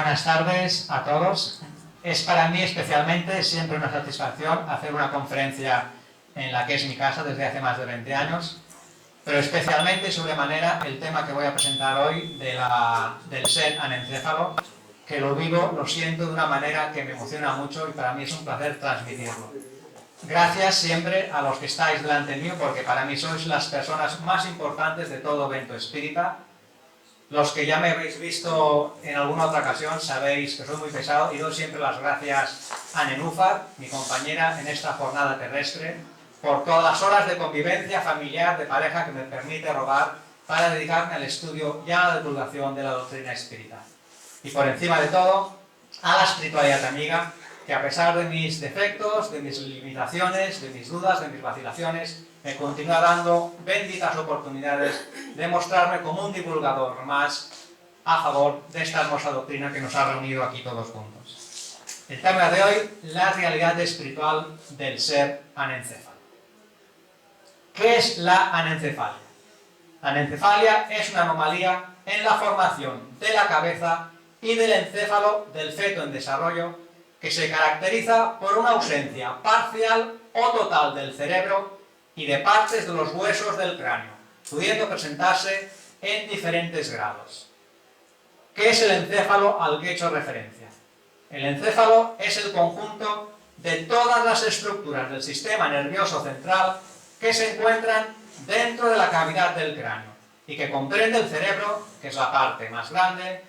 buenas tardes a todos. Es para mí especialmente siempre una satisfacción hacer una conferencia en la que es mi casa desde hace más de 20 años, pero especialmente y sobremanera el tema que voy a presentar hoy del ser anencéfalo, que lo vivo, lo siento de una manera que me emociona mucho y para mí es un placer transmitirlo. Gracias siempre a los que estáis delante mío, porque para mí sois las personas más importantes de todo evento espírita. Los que ya me habéis visto en alguna otra ocasión sabéis que soy muy pesado y doy siempre las gracias a Nenúfar, mi compañera en esta jornada terrestre, por todas las horas de convivencia familiar, de pareja que me permite robar para dedicarme al estudio y a la divulgación de la doctrina espírita. Y por encima de todo, a la espiritualidad amiga, que a pesar de mis defectos, de mis limitaciones, de mis dudas, de mis vacilaciones, me continúa dando benditas oportunidades de mostrarme como un divulgador más a favor de esta hermosa doctrina que nos ha reunido aquí todos juntos. El tema de hoy, la realidad espiritual del ser anencéfalo. ¿Qué es la anencefalia? La anencefalia es una anomalía en la formación de la cabeza y del encéfalo del feto en desarrollo que se caracteriza por una ausencia parcial o total del cerebro y de partes de los huesos del cráneo, pudiendo presentarse en diferentes grados. ¿Qué es el encéfalo al que he hecho referencia? El encéfalo es el conjunto de todas las estructuras del sistema nervioso central que se encuentran dentro de la cavidad del cráneo y que comprende el cerebro, que es la parte más grande,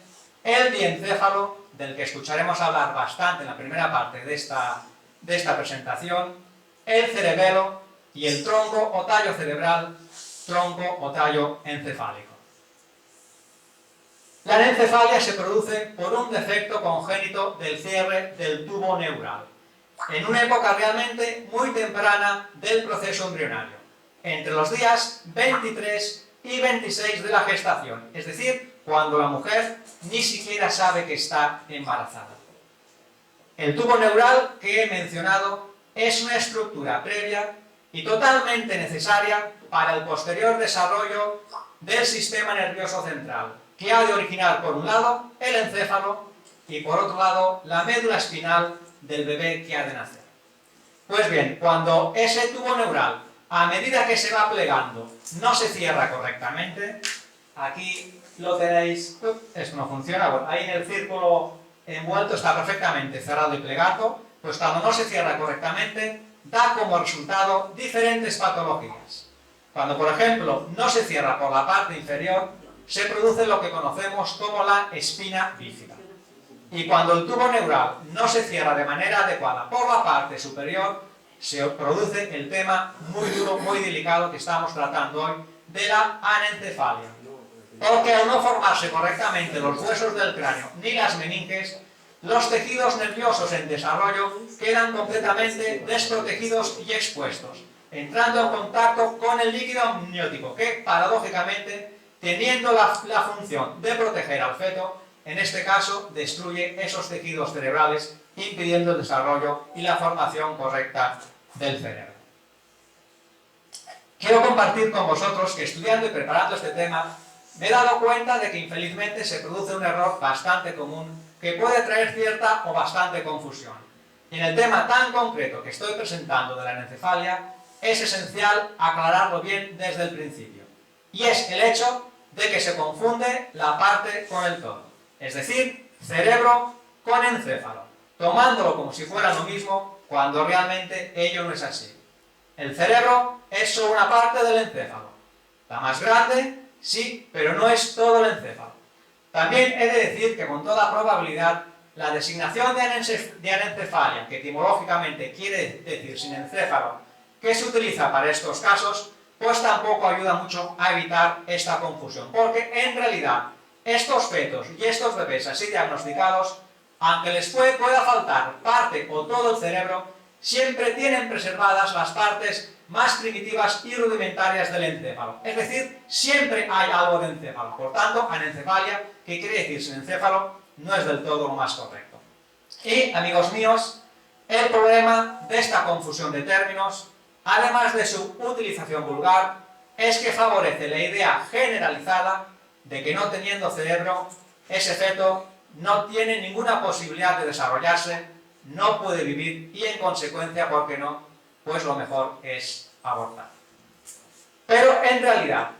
el diencéfalo, del que escucharemos hablar bastante en la primera parte de esta presentación, el cerebelo y el tronco o tallo cerebral, tronco o tallo encefálico. La anencefalia se produce por un defecto congénito del cierre del tubo neural, en una época realmente muy temprana del proceso embrionario, entre los días 23 y 26 de la gestación, es decir, cuando la mujer ni siquiera sabe que está embarazada. El tubo neural que he mencionado es una estructura previa y totalmente necesaria para el posterior desarrollo del sistema nervioso central, que ha de originar por un lado el encéfalo y por otro lado la médula espinal del bebé que ha de nacer. Pues bien, cuando ese tubo neural, a medida que se va plegando, no se cierra correctamente, aquí lo tenéis, esto no funciona, bueno, ahí en el círculo envuelto está perfectamente cerrado y plegado, pues cuando no se cierra correctamente, da como resultado diferentes patologías. Cuando, por ejemplo, no se cierra por la parte inferior, se produce lo que conocemos como la espina bífida. Y cuando el tubo neural no se cierra de manera adecuada por la parte superior, se produce el tema muy duro, muy delicado que estamos tratando hoy, de la anencefalia. Porque al no formarse correctamente los huesos del cráneo ni las meninges, los tejidos nerviosos en desarrollo quedan completamente desprotegidos y expuestos, entrando en contacto con el líquido amniótico que, paradójicamente, teniendo la función de proteger al feto, en este caso destruye esos tejidos cerebrales, impidiendo el desarrollo y la formación correcta del cerebro. Quiero compartir con vosotros que estudiando y preparando este tema, me he dado cuenta de que infelizmente se produce un error bastante común que puede traer cierta o bastante confusión. Y en el tema tan concreto que estoy presentando de la anencefalia, es esencial aclararlo bien desde el principio. Y es el hecho de que se confunde la parte con el todo. Es decir, cerebro con encéfalo, tomándolo como si fuera lo mismo cuando realmente ello no es así. El cerebro es solo una parte del encéfalo. La más grande, sí, pero no es todo el encéfalo. También he de decir que con toda probabilidad la designación de anencefalia, que etimológicamente quiere decir sin encéfalo, que se utiliza para estos casos, pues tampoco ayuda mucho a evitar esta confusión, porque en realidad estos fetos y estos bebés así diagnosticados, aunque les pueda faltar parte o todo el cerebro, siempre tienen preservadas las partes más primitivas y rudimentarias del encéfalo. Es decir, siempre hay algo de encéfalo. Por tanto, anencefalia, que quiere decir sin encéfalo, no es del todo lo más correcto. Y, amigos míos, el problema de esta confusión de términos, además de su utilización vulgar, es que favorece la idea generalizada de que no teniendo cerebro, ese feto no tiene ninguna posibilidad de desarrollarse, no puede vivir y en consecuencia, ¿por qué no? Pues lo mejor es abortar. Pero en realidad,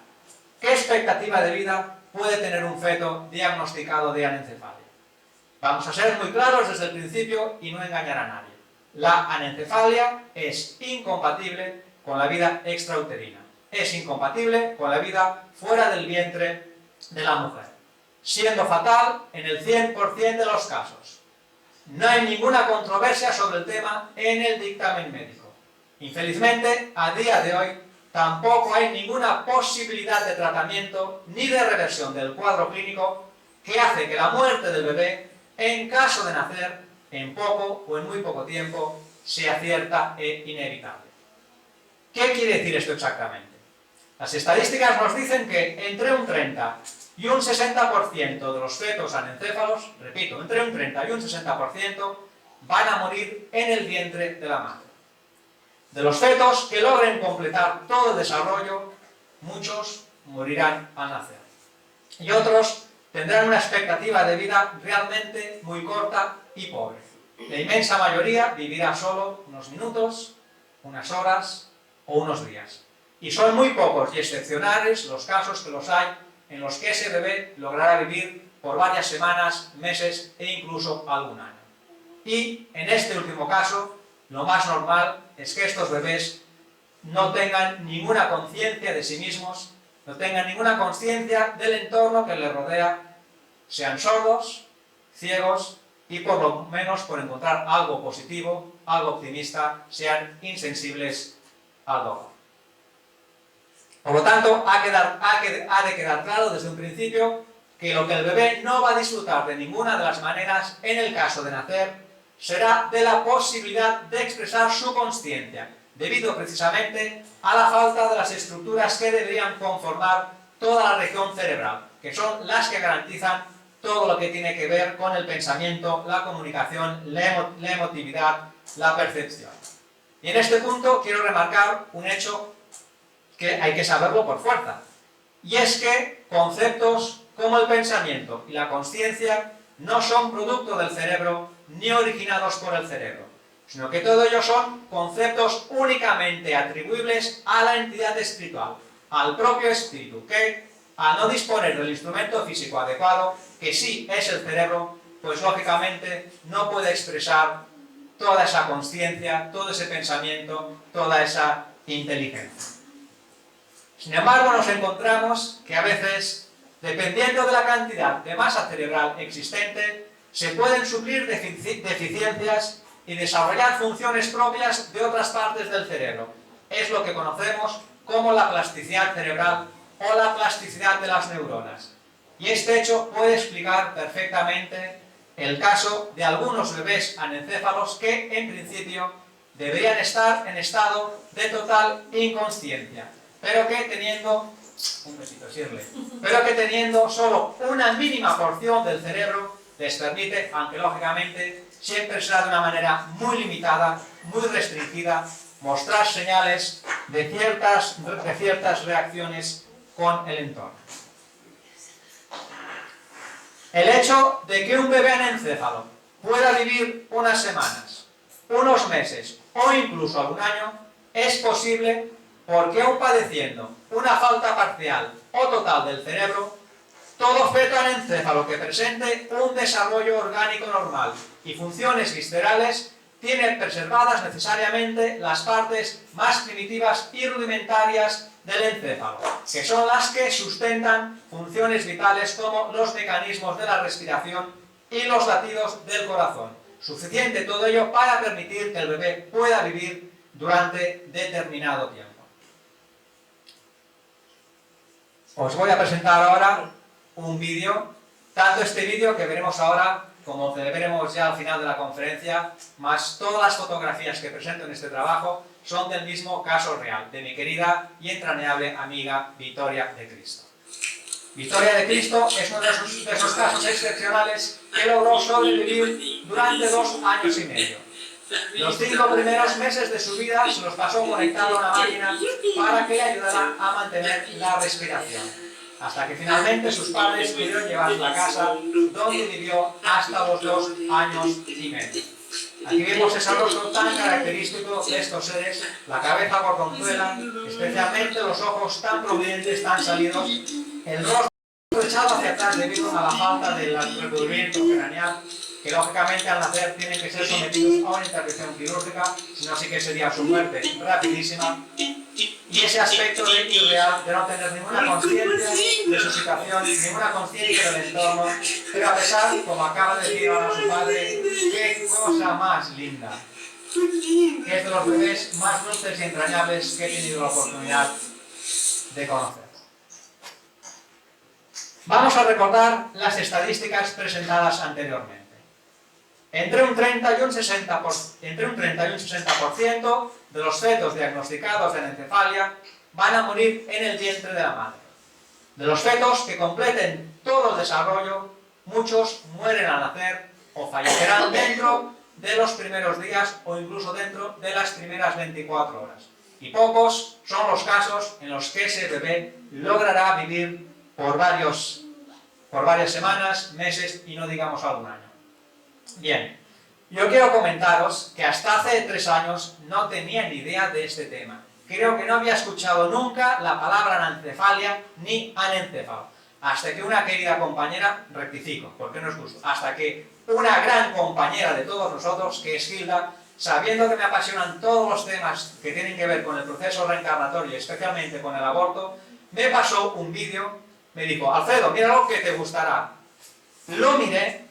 ¿qué expectativa de vida puede tener un feto diagnosticado de anencefalia? Vamos a ser muy claros desde el principio y no engañar a nadie. La anencefalia es incompatible con la vida extrauterina. Es incompatible con la vida fuera del vientre de la mujer, siendo fatal en el 100% de los casos. No hay ninguna controversia sobre el tema en el dictamen médico. Infelizmente, a día de hoy, tampoco hay ninguna posibilidad de tratamiento ni de reversión del cuadro clínico que hace que la muerte del bebé, en caso de nacer, en poco o en muy poco tiempo, sea cierta e inevitable. ¿Qué quiere decir esto exactamente? Las estadísticas nos dicen que entre un 30 y un 60% de los fetos anencéfalos, repito, entre un 30 y un 60%, van a morir en el vientre de la madre. De los fetos que logren completar todo el desarrollo, muchos morirán al nacer. Y otros tendrán una expectativa de vida realmente muy corta y pobre. La inmensa mayoría vivirá solo unos minutos, unas horas o unos días. Y son muy pocos y excepcionales los casos que los hay en los que ese bebé logrará vivir por varias semanas, meses e incluso algún año. Y en este último caso, lo más normal es que estos bebés no tengan ninguna conciencia de sí mismos, no tengan ninguna conciencia del entorno que les rodea, sean sordos, ciegos y por lo menos, por encontrar algo positivo, algo optimista, sean insensibles al dolor. Por lo tanto, ha de quedar claro desde un principio que lo que el bebé no va a disfrutar de ninguna de las maneras en el caso de nacer será de la posibilidad de expresar su consciencia, debido precisamente a la falta de las estructuras que deberían conformar toda la región cerebral, que son las que garantizan todo lo que tiene que ver con el pensamiento, la comunicación, la emotividad, la percepción. Y en este punto quiero remarcar un hecho que hay que saberlo por fuerza, y es que conceptos como el pensamiento y la consciencia no son producto del cerebro ni originados por el cerebro, sino que todo ello son conceptos únicamente atribuibles a la entidad espiritual, al propio espíritu, que al no disponer del instrumento físico adecuado, que sí es el cerebro, pues lógicamente no puede expresar toda esa consciencia, todo ese pensamiento, toda esa inteligencia. Sin embargo, nos encontramos que a veces, dependiendo de la cantidad de masa cerebral existente, se pueden suplir deficiencias y desarrollar funciones propias de otras partes del cerebro. Es lo que conocemos como la plasticidad cerebral o la plasticidad de las neuronas. Y este hecho puede explicar perfectamente el caso de algunos bebés anencéfalos que, en principio, deberían estar en estado de total inconsciencia, pero que teniendo solo una mínima porción del cerebro les permite, aunque lógicamente siempre será de una manera muy limitada, muy restringida, mostrar señales de ciertas reacciones con el entorno. El hecho de que un bebé anencéfalo pueda vivir unas semanas, unos meses o incluso algún año es posible porque aun padeciendo una falta parcial o total del cerebro, todo feto anencéfalo que presente un desarrollo orgánico normal y funciones viscerales tiene preservadas necesariamente las partes más primitivas y rudimentarias del encéfalo, que son las que sustentan funciones vitales como los mecanismos de la respiración y los latidos del corazón. Suficiente todo ello para permitir que el bebé pueda vivir durante determinado tiempo. Os voy a presentar ahora un vídeo, tanto este vídeo que veremos ahora como que veremos ya al final de la conferencia, más todas las fotografías que presento en este trabajo son del mismo caso real, de mi querida y entrañable amiga Victoria de Cristo. Victoria de Cristo es uno de esos casos excepcionales que logró sobrevivir durante 2 años y medio. Los 5 primeros meses de su vida se los pasó conectado a una máquina para que le ayudara a mantener la respiración. hasta que finalmente sus padres pudieron llevarlo a casa, donde vivió hasta los 2 años y medio. Aquí vemos ese rostro tan característico de estos seres, la cabeza gordonzuela, especialmente los ojos tan prominentes, tan salidos, el rostro echado hacia atrás debido a la falta del recubrimiento craneal, que lógicamente al nacer tienen que ser sometidos a una intervención quirúrgica, si no sí que sería su muerte rapidísima, y ese aspecto de irreal, de no tener ninguna conciencia de su situación, ninguna conciencia del entorno, pero a pesar, como acaba de decir ahora su padre, qué cosa más linda, que es de los bebés más dulces y entrañables que he tenido la oportunidad de conocer. Vamos a recordar las estadísticas presentadas anteriormente. Entre un 30 y un 60% de los fetos diagnosticados de anencefalia van a morir en el vientre de la madre. De los fetos que completen todo el desarrollo, muchos mueren al nacer o fallecerán dentro de los primeros días o incluso dentro de las primeras 24 horas. Y pocos son los casos en los que ese bebé logrará vivir por varias semanas, meses y no digamos algún año. Bien, yo quiero comentaros que hasta hace 3 años no tenía ni idea de este tema. Creo que no había escuchado nunca la palabra anencefalia ni anencéfalo. Hasta que una querida compañera, rectifico, porque no es justo, hasta que una gran compañera de todos nosotros, que es Hilda, sabiendo que me apasionan todos los temas que tienen que ver con el proceso reencarnatorio, especialmente con el aborto, me pasó un vídeo, me dijo, Alfredo, mira algo que te gustará. Lo miré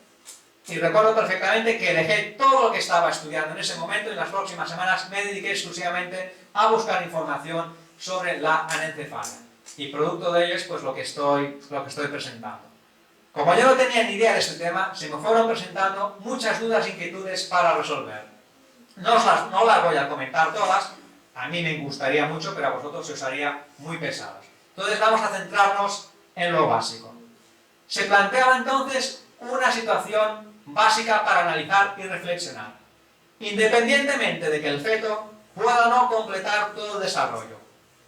y recuerdo perfectamente que dejé todo lo que estaba estudiando en ese momento y en las próximas semanas me dediqué exclusivamente a buscar información sobre la anencefalia. Y producto de ello es pues lo que estoy presentando. Como yo no tenía ni idea de este tema, se me fueron presentando muchas dudas e inquietudes para resolver. No las voy a comentar todas, a mí me gustaría mucho, pero a vosotros se os haría muy pesadas. Entonces vamos a centrarnos en lo básico. Se planteaba entonces una situación básica para analizar y reflexionar. Independientemente de que el feto pueda o no completar todo el desarrollo,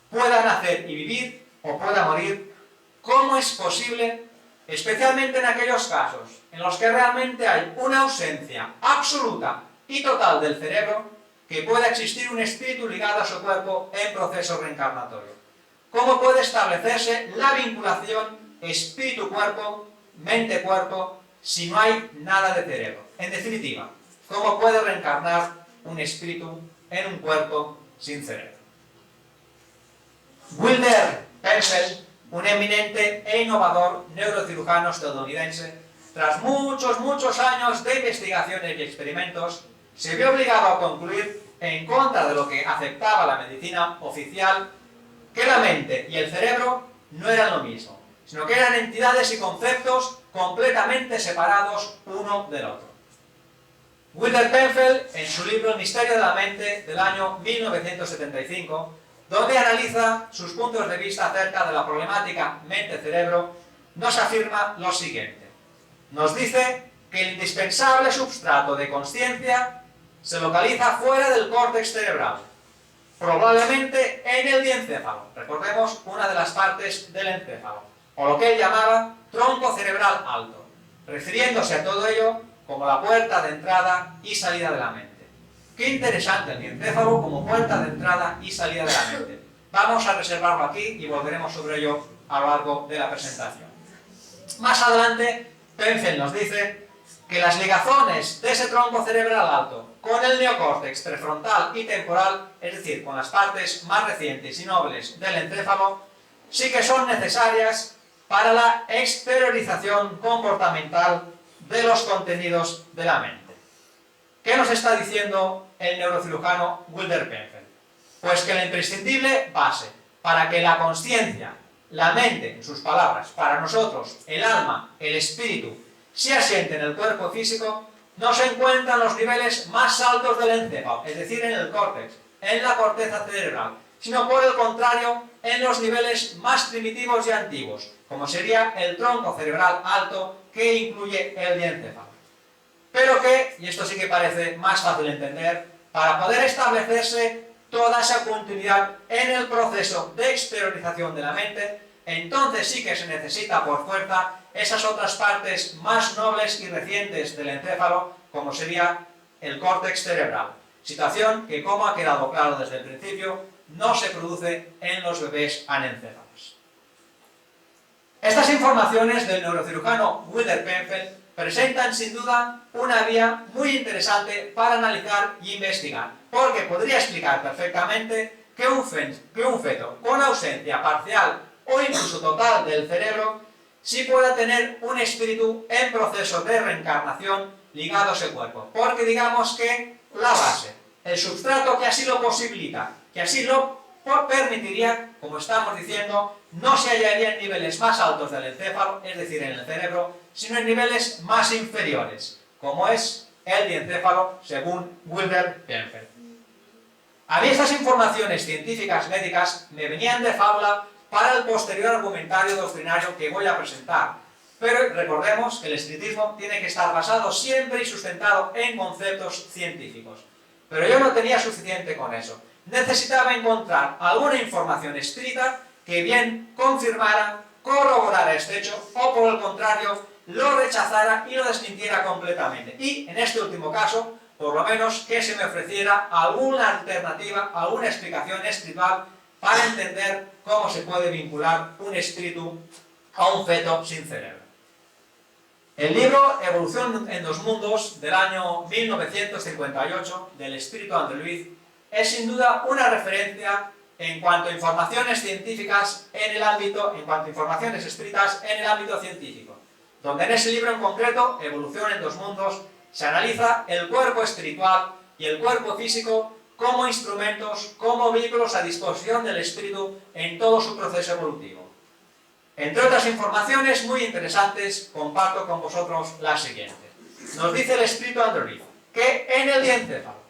pueda nacer y vivir o pueda morir, ¿cómo es posible, especialmente en aquellos casos en los que realmente hay una ausencia absoluta y total del cerebro, que pueda existir un espíritu ligado a su cuerpo en proceso reencarnatorio? ¿Cómo puede establecerse la vinculación espíritu-cuerpo, mente-cuerpo, si no hay nada de cerebro? En definitiva, ¿cómo puede reencarnar un espíritu en un cuerpo sin cerebro? Wilder Penfeld, un eminente e innovador neurocirujano estadounidense, tras muchos años de investigaciones y experimentos, se vio obligado a concluir, en contra de lo que aceptaba la medicina oficial, que la mente y el cerebro no eran lo mismo, sino que eran entidades y conceptos completamente separados uno del otro. Wilder Penfeld, en su libro El misterio de la mente, del año 1975, donde analiza sus puntos de vista acerca de la problemática mente-cerebro, nos afirma lo siguiente. Nos dice que el indispensable substrato de consciencia se localiza fuera del córtex cerebral, probablemente en el diencéfalo, recordemos una de las partes del encéfalo, o lo que él llamaba tronco cerebral alto, refiriéndose a todo ello como la puerta de entrada y salida de la mente. Qué interesante el diencéfalo como puerta de entrada y salida de la mente. Vamos a reservarlo aquí y volveremos sobre ello a lo largo de la presentación. Más adelante, Penfeld nos dice que las ligazones de ese tronco cerebral alto con el neocórtex prefrontal y temporal, es decir, con las partes más recientes y nobles del encéfalo, sí que son necesarias para la exteriorización comportamental de los contenidos de la mente. ¿Qué nos está diciendo el neurocirujano Wilder Penfeld? Pues que la imprescindible base para que la conciencia, la mente, en sus palabras, para nosotros, el alma, el espíritu, se asiente en el cuerpo físico, no se encuentran los niveles más altos del encéfalo, es decir, en el córtex, en la corteza cerebral, sino por el contrario, en los niveles más primitivos y antiguos, como sería el tronco cerebral alto que incluye el diencéfalo. Pero que, y esto sí que parece más fácil de entender, para poder establecerse toda esa continuidad en el proceso de exteriorización de la mente, entonces sí que se necesita por fuerza esas otras partes más nobles y recientes del encéfalo, como sería el córtex cerebral. Situación que, como ha quedado claro desde el principio, no se produce en los bebés anencéfalos. Estas informaciones del neurocirujano Wilder Penfield presentan sin duda una vía muy interesante para analizar y investigar, porque podría explicar perfectamente que un feto con ausencia parcial o incluso total del cerebro sí pueda tener un espíritu en proceso de reencarnación ligado a ese cuerpo, porque digamos que la base, el substrato que así lo posibilita, que así lo permitiría, como estamos diciendo, no se hallaría en niveles más altos del encéfalo, es decir, en el cerebro, sino en niveles más inferiores, como es el diencéfalo, según Wilder Penfield. A mí estas informaciones científicas médicas me venían de fábula para el posterior argumentario doctrinario que voy a presentar, pero recordemos que el espiritismo tiene que estar basado siempre y sustentado en conceptos científicos. Pero yo no tenía suficiente con eso. Necesitaba encontrar alguna información escrita que bien confirmara, corroborara este hecho, o por el contrario, lo rechazara y lo desmintiera completamente. Y, en este último caso, por lo menos que se me ofreciera alguna alternativa, alguna explicación espiritual para entender cómo se puede vincular un espíritu a un feto sin cerebro. El libro Evolución en dos mundos, del año 1958, del espíritu André Luiz, es sin duda una referencia en cuanto a informaciones científicas en el ámbito, en cuanto a informaciones escritas en el ámbito científico, donde en ese libro en concreto, Evolución en dos mundos, se analiza el cuerpo espiritual y el cuerpo físico como instrumentos, como vehículos a disposición del espíritu en todo su proceso evolutivo. Entre otras informaciones muy interesantes, comparto con vosotros la siguiente. Nos dice el espíritu André Luiz que en el diencéfalo,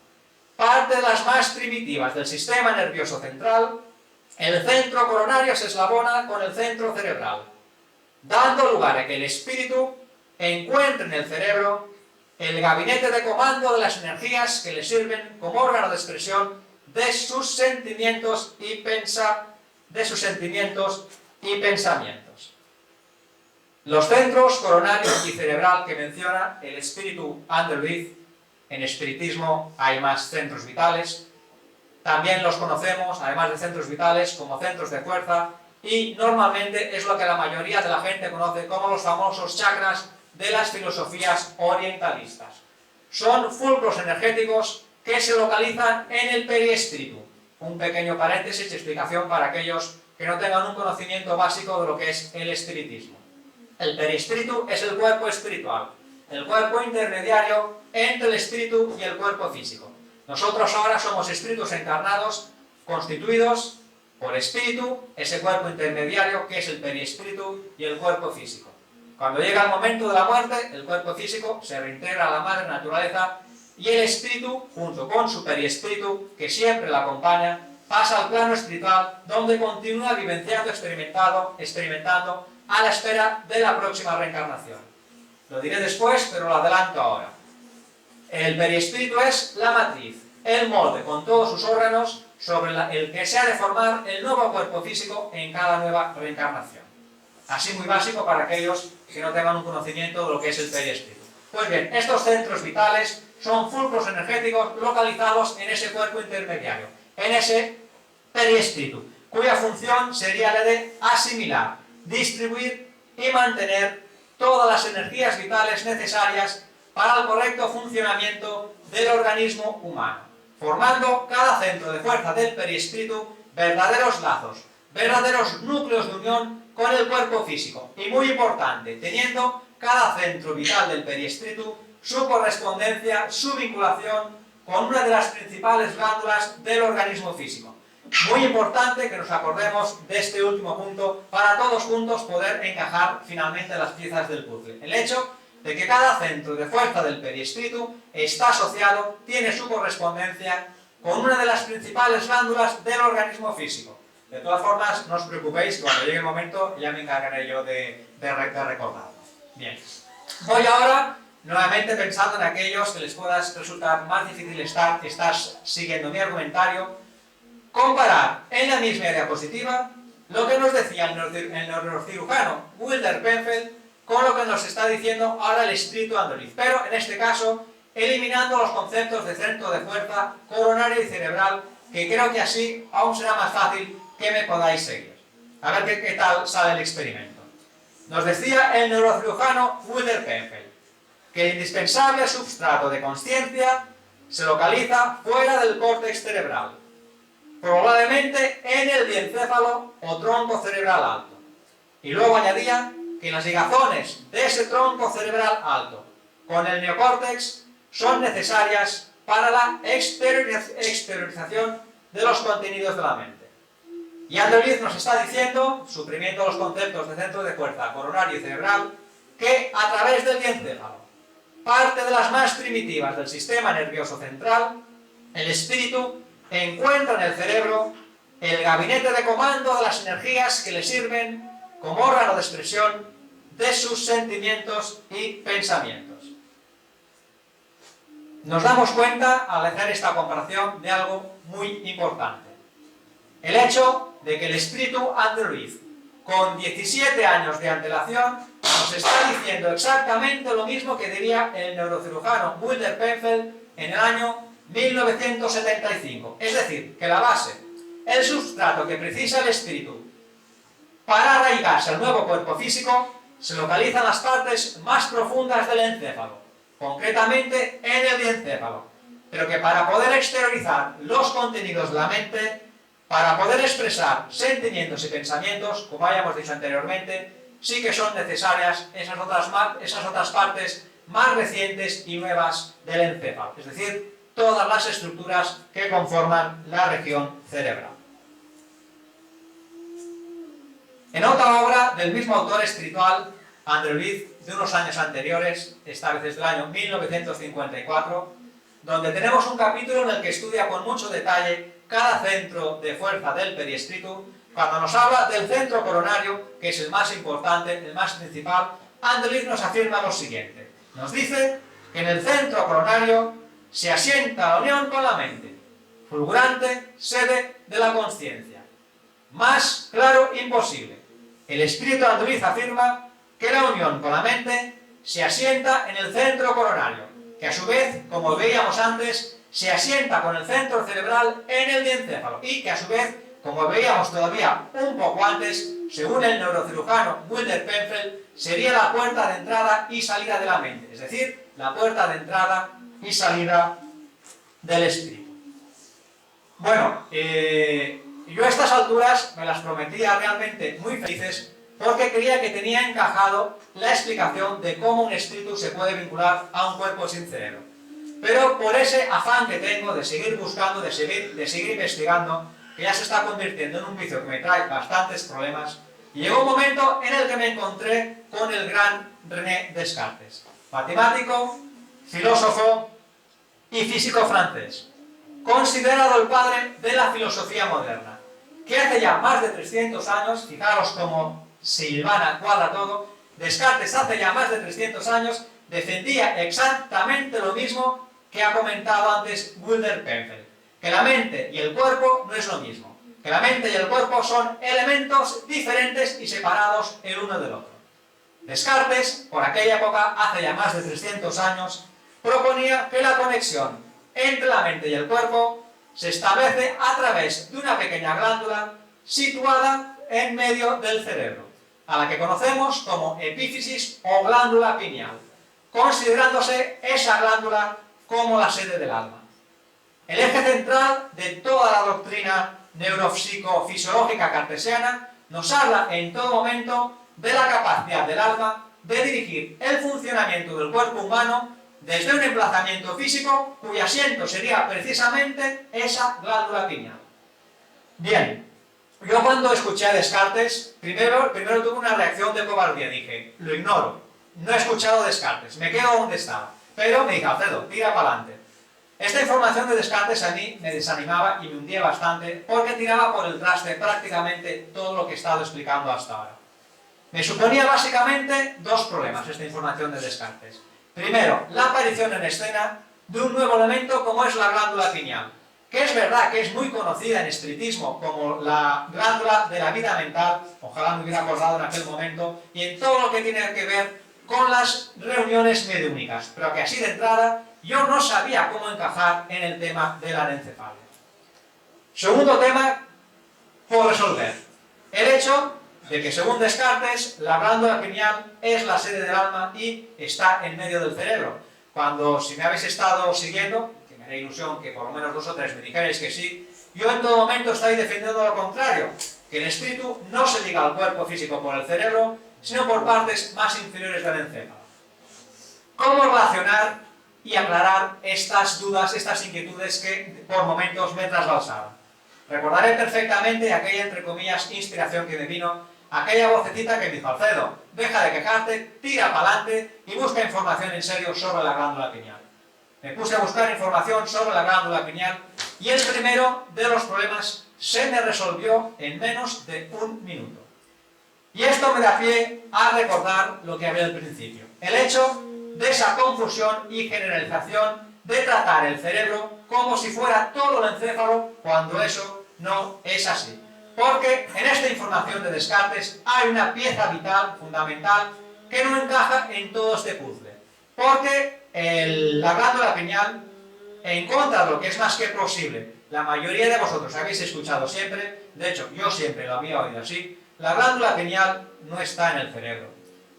parte de las más primitivas del sistema nervioso central, el centro coronario se eslabona con el centro cerebral, dando lugar a que el espíritu encuentre en el cerebro el gabinete de comando de las energías que le sirven como órgano de expresión de sus sentimientos y pensamientos. Los centros coronario y cerebral que menciona el espíritu André Luiz, en espiritismo hay más centros vitales, también los conocemos, además de centros vitales, como centros de fuerza, y normalmente es lo que la mayoría de la gente conoce como los famosos chakras de las filosofías orientalistas. Son fulcros energéticos que se localizan en el periespíritu. Un pequeño paréntesis y explicación para aquellos que no tengan un conocimiento básico de lo que es el espiritismo. El perispíritu es el cuerpo espiritual, el cuerpo intermediario entre el espíritu y el cuerpo físico. Nosotros ahora somos espíritus encarnados, constituidos por espíritu, ese cuerpo intermediario que es el perispíritu y el cuerpo físico. Cuando llega el momento de la muerte, el cuerpo físico se reintegra a la madre naturaleza y el espíritu, junto con su perispíritu, que siempre la acompaña, pasa al plano espiritual, donde continúa vivenciando, experimentando, a la espera de la próxima reencarnación. Lo diré después, pero lo adelanto ahora. El perispíritu es la matriz, el molde con todos sus órganos sobre el que se ha de formar el nuevo cuerpo físico en cada nueva reencarnación. Así muy básico para aquellos que no tengan un conocimiento de lo que es el perispíritu. Pues bien, estos centros vitales son fulcros energéticos localizados en ese cuerpo intermediario, en ese perispíritu, cuya función sería la de asimilar, distribuir y mantener todas las energías vitales necesarias para el correcto funcionamiento del organismo humano, formando cada centro de fuerza del perispíritu verdaderos lazos, verdaderos núcleos de unión con el cuerpo físico, y muy importante, teniendo cada centro vital del perispíritu su correspondencia, su vinculación con una de las principales glándulas del organismo físico. Muy importante que nos acordemos de este último punto para todos juntos poder encajar finalmente las piezas del puzzle. El hecho de que cada centro de fuerza del perispíritu está asociado, tiene su correspondencia con una de las principales glándulas del organismo físico. De todas formas, no os preocupéis, cuando llegue el momento ya me encargaré yo de recordarlo. Bien, voy ahora nuevamente pensando en aquellos que les pueda resultar más difícil estar siguiendo mi argumentario, comparar en la misma diapositiva lo que nos decía el neurocirujano Wilder Penfield con lo que nos está diciendo ahora el espíritu André Luz, pero en este caso eliminando los conceptos de centro de fuerza, coronario y cerebral, que creo que así aún será más fácil que me podáis seguir. A ver qué tal sale el experimento. Nos decía el neurocirujano Wilder Penfield que el indispensable substrato de consciencia se localiza fuera del córtex cerebral, probablemente en el diencéfalo o tronco cerebral alto. Y luego añadía que las ligazones de ese tronco cerebral alto con el neocórtex son necesarias para la exteriorización de los contenidos de la mente. Y André Luz nos está diciendo, suprimiendo los conceptos de centro de fuerza, coronario y cerebral, que a través del diencéfalo, parte de las más primitivas del sistema nervioso central, el espíritu encuentra en el cerebro el gabinete de comando de las energías que le sirven como órgano de expresión de sus sentimientos y pensamientos. Nos damos cuenta al hacer esta comparación de algo muy importante. El hecho de que el espíritu André Luz, con 17 años de antelación, nos está diciendo exactamente lo mismo que diría el neurocirujano Wilder Penfield en el año 1975. Es decir, que la base, el sustrato que precisa el espíritu para arraigarse al nuevo cuerpo físico, se localiza en las partes más profundas del encéfalo, concretamente en el diencéfalo, pero que para poder exteriorizar los contenidos de la mente, para poder expresar sentimientos y pensamientos, como hayamos dicho anteriormente, sí que son necesarias esas otras partes más recientes y nuevas del encéfalo, es decir, todas las estructuras que conforman la región cerebral. En otra obra del mismo autor espiritual, André Luz, de unos años anteriores, esta vez es del año 1954, donde tenemos un capítulo en el que estudia con mucho detalle cada centro de fuerza del periespíritu. Cuando nos habla del centro coronario, que es el más importante, el más principal, André Luz nos afirma lo siguiente. Nos dice que en el centro coronario se asienta la unión con la mente, fulgurante sede de la consciencia. Más claro imposible. El espíritu André Luz afirma que la unión con la mente se asienta en el centro coronario, que a su vez, como veíamos antes, se asienta con el centro cerebral en el diencéfalo y que a su vez, como veíamos todavía un poco antes, según el neurocirujano Wilder Penfield, sería la puerta de entrada y salida de la mente, es decir, la puerta de entrada y salida del espíritu. Bueno, yo a estas alturas me las prometía realmente muy felices porque creía que tenía encajado la explicación de cómo un espíritu se puede vincular a un cuerpo sin cerebro. Pero por ese afán que tengo de seguir buscando, de seguir investigando, que ya se está convirtiendo en un vicio que me trae bastantes problemas, llegó un momento en el que me encontré con el gran René Descartes, matemático, filósofo y físico francés, considerado el padre de la filosofía moderna, que hace ya más de 300 años, fijaros cómo se hilvana, cuadra todo, Descartes hace ya más de 300 años defendía exactamente lo mismo que ha comentado antes Wilder Penfield, que la mente y el cuerpo no es lo mismo, que la mente y el cuerpo son elementos diferentes y separados el uno del otro. Descartes, por aquella época, hace ya más de 300 años, proponía que la conexión entre la mente y el cuerpo se establece a través de una pequeña glándula situada en medio del cerebro, a la que conocemos como epífisis o glándula pineal, considerándose esa glándula como la sede del alma. El eje central de toda la doctrina neuropsicofisiológica cartesiana nos habla en todo momento de la capacidad del alma de dirigir el funcionamiento del cuerpo humano desde un emplazamiento físico cuyo asiento sería precisamente esa glándula pineal. Bien, yo cuando escuché a Descartes, primero tuve una reacción de cobardía, dije, lo ignoro, no he escuchado a Descartes, me quedo donde estaba, pero me dije, Alfredo, tira para adelante. Esta información de Descartes a mí me desanimaba y me hundía bastante porque tiraba por el traste prácticamente todo lo que he estado explicando hasta ahora. Me suponía básicamente dos problemas esta información de Descartes. Primero, la aparición en escena de un nuevo elemento como es la glándula pineal, que es verdad que es muy conocida en espiritismo como la glándula de la vida mental, ojalá me hubiera acordado en aquel momento, y en todo lo que tiene que ver con las reuniones mediúnicas, pero que así de entrada yo no sabía cómo encajar en el tema de la anencefalia. Segundo tema por resolver, el hecho de que según Descartes la glándula pineal es la sede del alma y está en medio del cerebro, cuando si me habéis estado siguiendo, que me da ilusión que por lo menos 2 o 3 me dijerais que sí, yo en todo momento estoy defendiendo lo contrario, que el espíritu no se liga al cuerpo físico por el cerebro, sino por partes más inferiores del encéfalo. ¿Cómo relacionar y aclarar estas dudas, estas inquietudes que por momentos me trasbalsaban? Recordaré perfectamente aquella, entre comillas, inspiración que me vino, aquella vocecita que me dijo: Alfredo, deja de quejarte, tira para adelante y busca información en serio sobre la glándula pineal. Me puse a buscar información sobre la glándula pineal y el primero de los problemas se me resolvió en menos de 1 minuto. Y esto me da pie a recordar lo que había al principio, el hecho de esa confusión y generalización de tratar el cerebro como si fuera todo el encéfalo, cuando eso no es así. Porque en esta información de Descartes hay una pieza vital, fundamental, que no encaja en todo este puzzle. Porque la glándula pineal, en contra de lo que es más que posible, la mayoría de vosotros habéis escuchado siempre, de hecho yo siempre lo había oído así, la glándula pineal no está en el cerebro.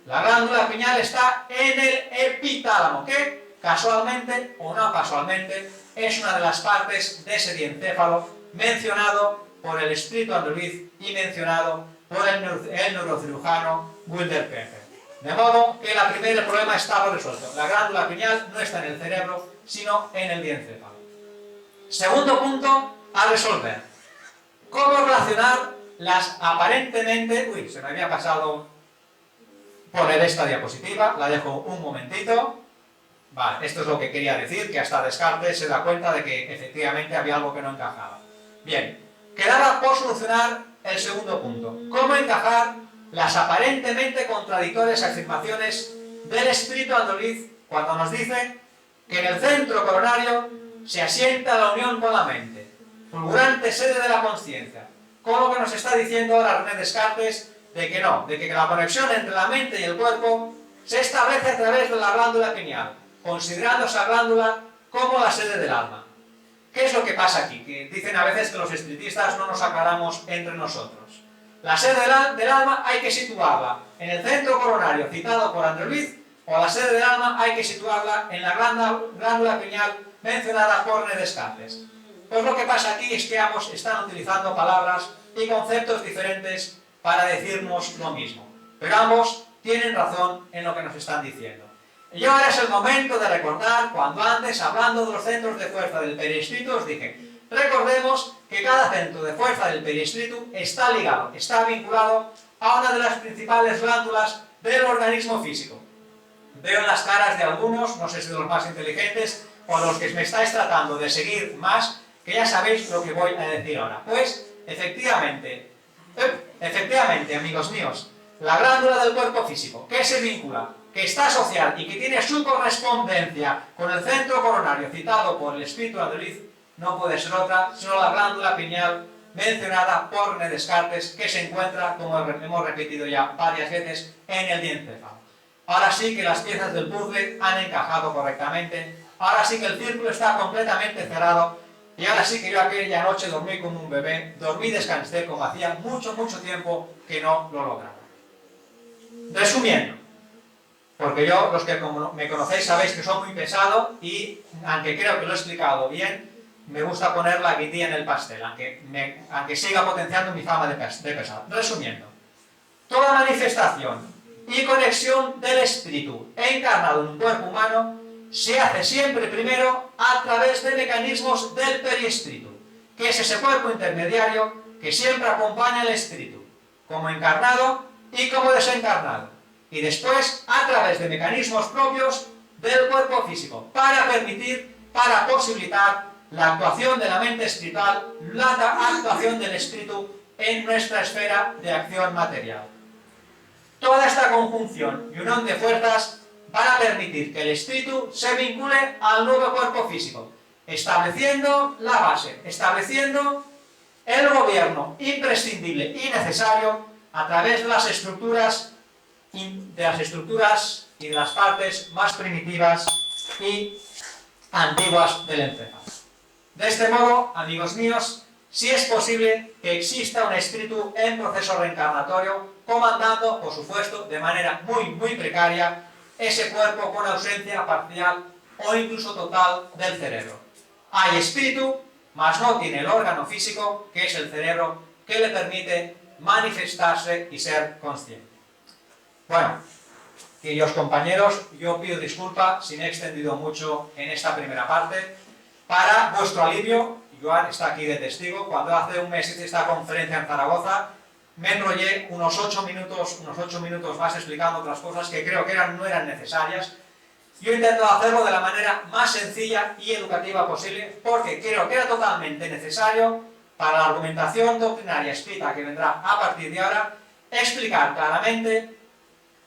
La glándula pineal está en el epitálamo, que casualmente o no casualmente es una de las partes de ese diencéfalo mencionado por el espíritu Andrewitz y mencionado por el neurocirujano Wilder Pepper. De modo que el problema estaba resuelto. La glándula pineal no está en el cerebro, sino en el diencéfalo. Segundo punto a resolver. ¿Cómo relacionar las aparentemente... Uy, se me había pasado poner esta diapositiva, la dejo un momentito. Vale, esto es lo que quería decir, que hasta Descartes se da cuenta de que efectivamente había algo que no encajaba. Bien, quedaba por solucionar el segundo punto. ¿Cómo encajar las aparentemente contradictorias afirmaciones del espíritu Andrewitz cuando nos dice que en el centro coronario se asienta la unión con la mente, fulgurante sede de la conciencia, con lo que nos está diciendo ahora René Descartes de que no, de que la conexión entre la mente y el cuerpo se establece a través de la glándula pineal, considerando esa glándula como la sede del alma. ¿Qué es lo que pasa aquí? Que dicen a veces que los espiritistas no nos aclaramos entre nosotros. La sede del alma hay que situarla en el centro coronario citado por Andrewitz, o la sede del alma hay que situarla en la glándula pineal mencionada por René Descartes. Pues lo que pasa aquí es que ambos están utilizando palabras y conceptos diferentes para decirnos lo mismo, pero ambos tienen razón en lo que nos están diciendo. Y ahora es el momento de recordar cuando antes, hablando de los centros de fuerza del perispíritu, os dije, recordemos que cada centro de fuerza del perispíritu está ligado, está vinculado a una de las principales glándulas del organismo físico. Veo en las caras de algunos, no sé si de los más inteligentes o los que me estáis tratando de seguir más, que ya sabéis lo que voy a decir ahora. Pues, efectivamente, amigos míos, la glándula del cuerpo físico, que se vincula, que está asociada y que tiene su correspondencia con el centro coronario citado por el espíritu Andrewitz, no puede ser otra sino la glándula pineal mencionada por René Descartes, que se encuentra, como hemos repetido ya varias veces, en el diencéfalo. Ahora sí que las piezas del puzzle han encajado correctamente, ahora sí que el círculo está completamente cerrado, y ahora sí que yo aquella noche dormí como un bebé, dormí y descansé como hacía mucho tiempo que no lo lograba. Resumiendo, porque yo, los que me conocéis, sabéis que soy muy pesado y, aunque creo que lo he explicado bien, me gusta poner la guindilla en el pastel, aunque siga potenciando mi fama de pesado. Resumiendo, toda manifestación y conexión del espíritu encarnado en un cuerpo humano se hace siempre primero a través de mecanismos del perispíritu, que es ese cuerpo intermediario que siempre acompaña al espíritu, como encarnado y como desencarnado, y después a través de mecanismos propios del cuerpo físico, para posibilitar la actuación de la mente espiritual, la actuación del espíritu en nuestra esfera de acción material. Toda esta conjunción y unión de fuerzas van a permitir que el espíritu se vincule al nuevo cuerpo físico, estableciendo la base, estableciendo el gobierno imprescindible y necesario a través de las estructuras y de las partes más primitivas y antiguas del encéfalo. De este modo, amigos míos, sí es posible que exista un espíritu en proceso reencarnatorio comandando, por supuesto, de manera muy precaria ese cuerpo con ausencia parcial o incluso total del cerebro. Hay espíritu, mas no tiene el órgano físico, que es el cerebro, que le permite manifestarse y ser consciente. Bueno, queridos compañeros, yo pido disculpa si me he extendido mucho en esta primera parte. Para vuestro alivio, Joan está aquí de testigo, cuando hace un mes hice esta conferencia en Zaragoza, me enrollé unos 8 minutos más explicando otras cosas que creo que no eran necesarias. Yo intento hacerlo de la manera más sencilla y educativa posible, porque creo que era totalmente necesario, para la argumentación doctrinaria espírita que vendrá a partir de ahora, explicar claramente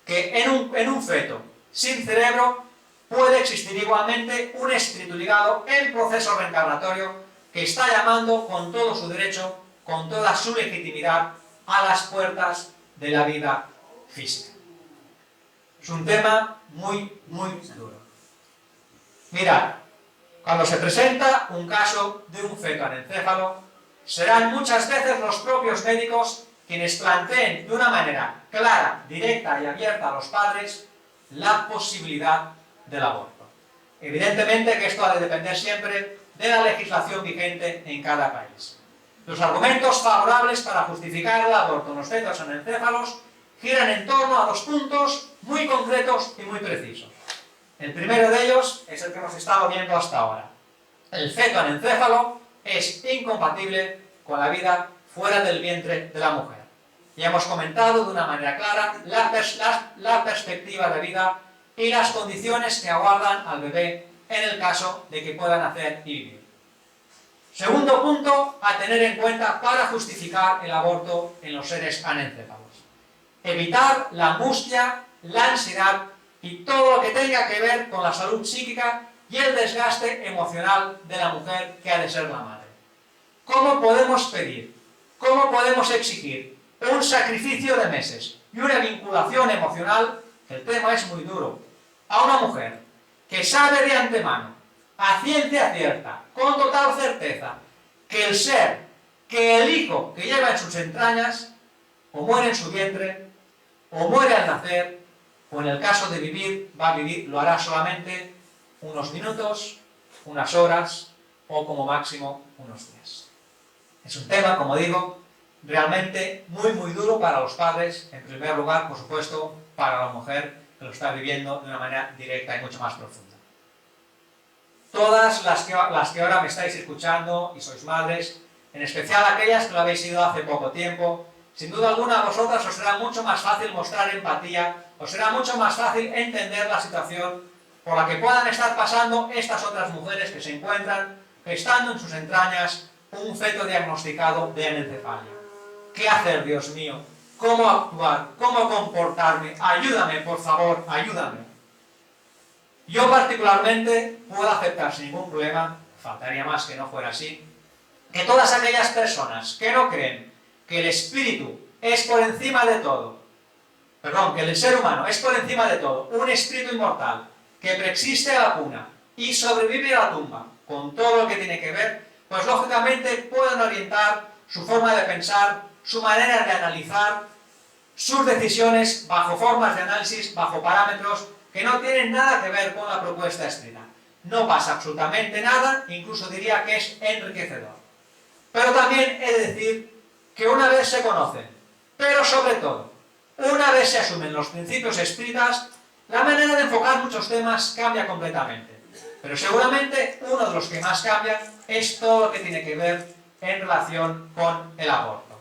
que en un feto sin cerebro puede existir igualmente un espíritu ligado en proceso reencarnatorio que está llamando con todo su derecho, con toda su legitimidad, a las puertas de la vida física. Es un tema muy duro. Mirad, cuando se presenta un caso de un feto anencéfalo, serán muchas veces los propios médicos quienes planteen de una manera clara, directa y abierta a los padres la posibilidad del aborto. Evidentemente que esto ha de depender siempre de la legislación vigente en cada país. Los argumentos favorables para justificar el aborto en los fetos anencéfalos giran en torno a 2 puntos muy concretos y muy precisos. El primero de ellos es el que hemos estado viendo hasta ahora. El feto anencéfalo es incompatible con la vida fuera del vientre de la mujer. Ya hemos comentado de una manera clara la perspectiva de vida y las condiciones que aguardan al bebé en el caso de que pueda nacer y vivir. Segundo punto a tener en cuenta para justificar el aborto en los seres anencéfalos. Evitar la angustia, la ansiedad y todo lo que tenga que ver con la salud psíquica y el desgaste emocional de la mujer que ha de ser la madre. ¿Cómo podemos pedir, cómo podemos exigir un sacrificio de meses y una vinculación emocional, que el tema es muy duro, a una mujer que sabe de antemano, a ciencia cierta, con total certeza, que el ser, que el hijo que lleva en sus entrañas, o muere en su vientre, o muere al nacer, o en el caso de vivir, va a vivir, lo hará solamente unos minutos, unas horas, o como máximo unos días? Es un tema, como digo, realmente muy duro para los padres, en primer lugar, por supuesto, para la mujer que lo está viviendo de una manera directa y mucho más profunda. Todas las que ahora me estáis escuchando y sois madres, en especial aquellas que lo habéis sido hace poco tiempo, sin duda alguna a vosotras os será mucho más fácil mostrar empatía, os será mucho más fácil entender la situación por la que puedan estar pasando estas otras mujeres que se encuentran gestando en sus entrañas un feto diagnosticado de anencefalia. ¿Qué hacer, Dios mío? ¿Cómo actuar? ¿Cómo comportarme? Ayúdame, por favor, ayúdame. Yo particularmente puedo aceptar sin ningún problema, faltaría más que no fuera así, que todas aquellas personas que no creen que el espíritu es por encima de todo, que el ser humano es por encima de todo, un espíritu inmortal que preexiste a la cuna y sobrevive a la tumba, con todo lo que tiene que ver, pues lógicamente pueden orientar su forma de pensar, su manera de analizar, sus decisiones bajo formas de análisis, bajo parámetros que no tienen nada que ver con la propuesta escrita. No pasa absolutamente nada, incluso diría que es enriquecedor. Pero también he de decir que una vez se conocen, pero sobre todo, una vez se asumen los principios espíritas, la manera de enfocar muchos temas cambia completamente. Pero seguramente uno de los que más cambia es todo lo que tiene que ver en relación con el aborto.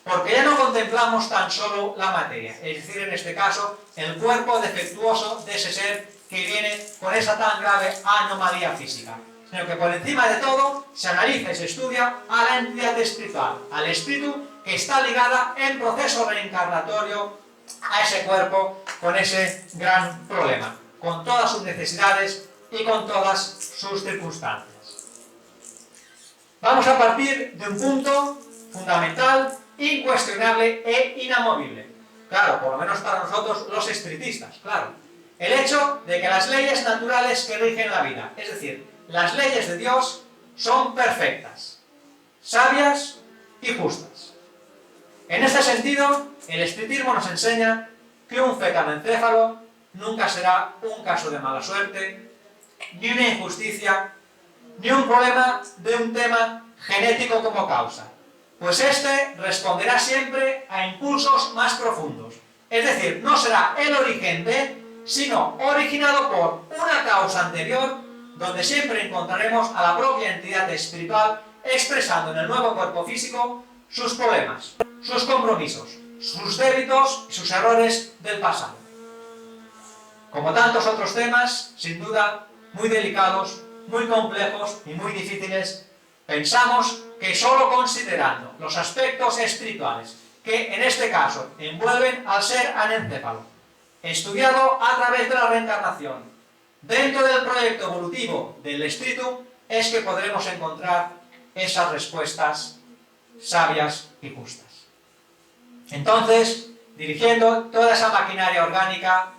Porque ya no contemplamos tan solo la materia, es decir, en este caso, el cuerpo defectuoso de ese ser que viene con esa tan grave anomalía física, sino que por encima de todo se analiza y se estudia a la entidad espiritual, al espíritu que está ligada en proceso reencarnatorio a ese cuerpo con ese gran problema, con todas sus necesidades y con todas sus circunstancias. Vamos a partir de un punto fundamental, incuestionable e inamovible. Claro, por lo menos para nosotros los espiritistas, claro. El hecho de que las leyes naturales que rigen la vida, es decir, las leyes de Dios, son perfectas, sabias y justas. En este sentido, el espiritismo nos enseña que un fecalencéfalo nunca será un caso de mala suerte, ni una injusticia, ni un problema de un tema genético como causa, pues este responderá siempre a impulsos más profundos. Es decir, no será el origen de, sino originado por una causa anterior, donde siempre encontraremos a la propia entidad espiritual expresando en el nuevo cuerpo físico sus problemas, sus compromisos, sus débitos y sus errores del pasado. Como tantos otros temas, sin duda, muy delicados, muy complejos y muy difíciles, pensamos que solo considerando los aspectos espirituales que en este caso envuelven al ser anencéfalo, estudiado a través de la reencarnación, dentro del proyecto evolutivo del espíritu, es que podremos encontrar esas respuestas sabias y justas. Entonces, dirigiendo toda esa maquinaria orgánica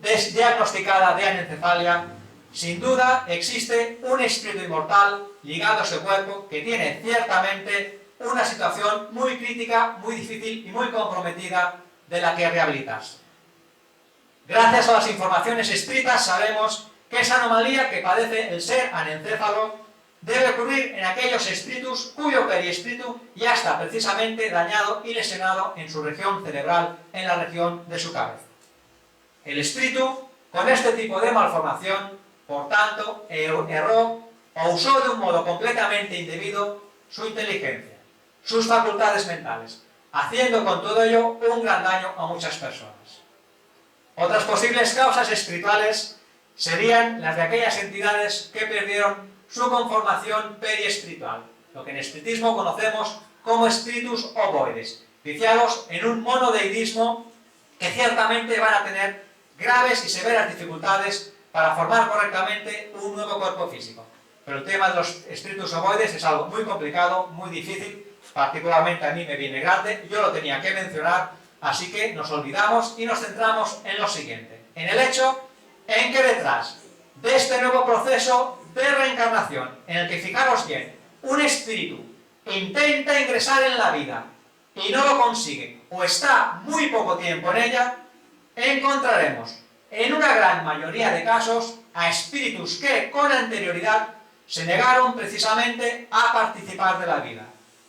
diagnosticada de anencefalia, sin duda existe un espíritu inmortal ligado a ese cuerpo que tiene ciertamente una situación muy crítica, muy difícil y muy comprometida de la que rehabilitarse. Gracias a las informaciones escritas sabemos que esa anomalía que padece el ser anencéfalo debe ocurrir en aquellos espíritus cuyo periespíritu ya está precisamente dañado y lesionado en su región cerebral, en la región de su cabeza. El espíritu, con este tipo de malformación, por tanto, erró o usó de un modo completamente indebido su inteligencia, sus facultades mentales, haciendo con todo ello un gran daño a muchas personas. Otras posibles causas espirituales serían las de aquellas entidades que perdieron su conformación periespiritual, lo que en espiritismo conocemos como espíritus ovoides, viciados en un monodeidismo que ciertamente van a tener graves y severas dificultades para formar correctamente un nuevo cuerpo físico. Pero el tema de los espíritus ovoides es algo muy complicado, muy difícil, particularmente a mí me viene grande, yo lo tenía que mencionar, así que nos olvidamos y nos centramos en lo siguiente, en el hecho en que detrás de este nuevo proceso de reencarnación, en el que, fijaros bien, un espíritu intenta ingresar en la vida y no lo consigue, o está muy poco tiempo en ella, encontraremos en una gran mayoría de casos a espíritus que con anterioridad se negaron precisamente a participar de la vida,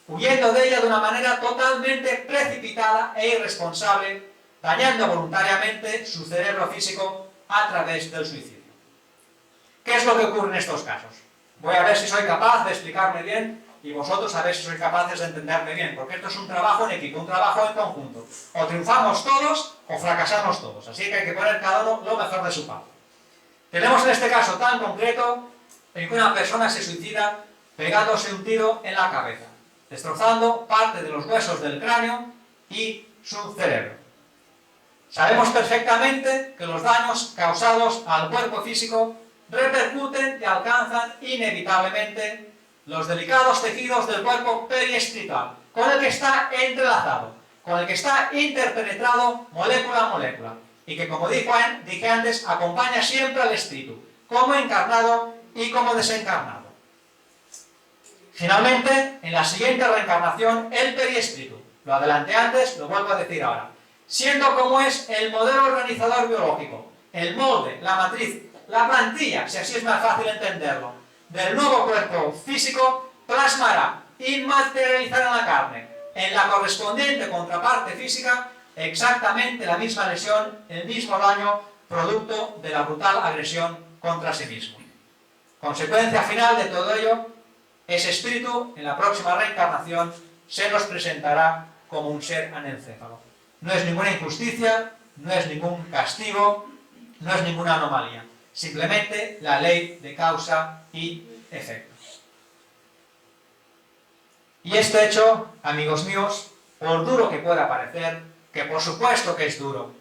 huyendo de ella de una manera totalmente precipitada e irresponsable, dañando voluntariamente su cerebro físico a través del suicidio. ¿Qué es lo que ocurre en estos casos? Voy a ver si soy capaz de explicarme bien y vosotros a ver si sois capaces de entenderme bien, porque esto es un trabajo en equipo, un trabajo en conjunto. O triunfamos todos o fracasamos todos, así que hay que poner cada uno lo mejor de su parte. Tenemos en este caso tan concreto en que una persona se suicida pegándose un tiro en la cabeza, destrozando parte de los huesos del cráneo y su cerebro. Sabemos perfectamente que los daños causados al cuerpo físico repercuten y alcanzan inevitablemente los delicados tejidos del cuerpo periespiritual, con el que está entrelazado, con el que está interpenetrado molécula a molécula, y que, como dije antes, acompaña siempre al espíritu, como encarnado y como desencarnado. Finalmente, en la siguiente reencarnación, el periespíritu, lo adelanté antes, lo vuelvo a decir ahora, siendo como es el modelo organizador biológico, el molde, la matriz, la plantilla, si así es más fácil entenderlo, del nuevo cuerpo físico, plasmará y materializará en la carne, en la correspondiente contraparte física, exactamente la misma lesión, el mismo daño, producto de la brutal agresión contra sí mismo. Consecuencia final de todo ello, ese espíritu, en la próxima reencarnación, se nos presentará como un ser anencéfalo. No es ninguna injusticia, no es ningún castigo, no es ninguna anomalía. Simplemente la ley de causa y efecto. Y este hecho, amigos míos, por duro que pueda parecer, que por supuesto que es duro,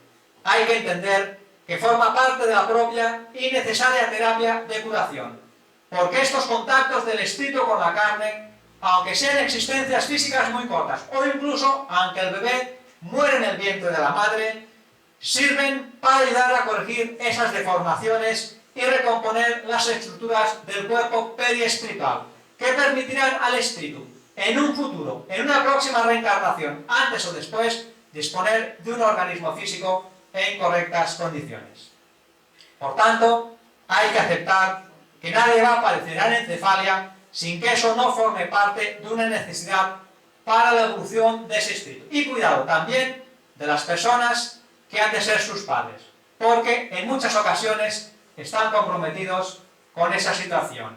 hay que entender que forma parte de la propia y necesaria terapia de curación, porque estos contactos del espíritu con la carne, aunque sean existencias físicas muy cortas, o incluso aunque el bebé muere en el vientre de la madre, sirven para ayudar a corregir esas deformaciones y recomponer las estructuras del cuerpo periespiritual, que permitirán al espíritu, en un futuro, en una próxima reencarnación, antes o después, disponer de un organismo físico en correctas condiciones. Por tanto, hay que aceptar que nadie va a padecer anencefalia sin que eso no forme parte de una necesidad para la evolución de ese espíritu. Y cuidado también de las personas que han de ser sus padres, porque en muchas ocasiones están comprometidos con esa situación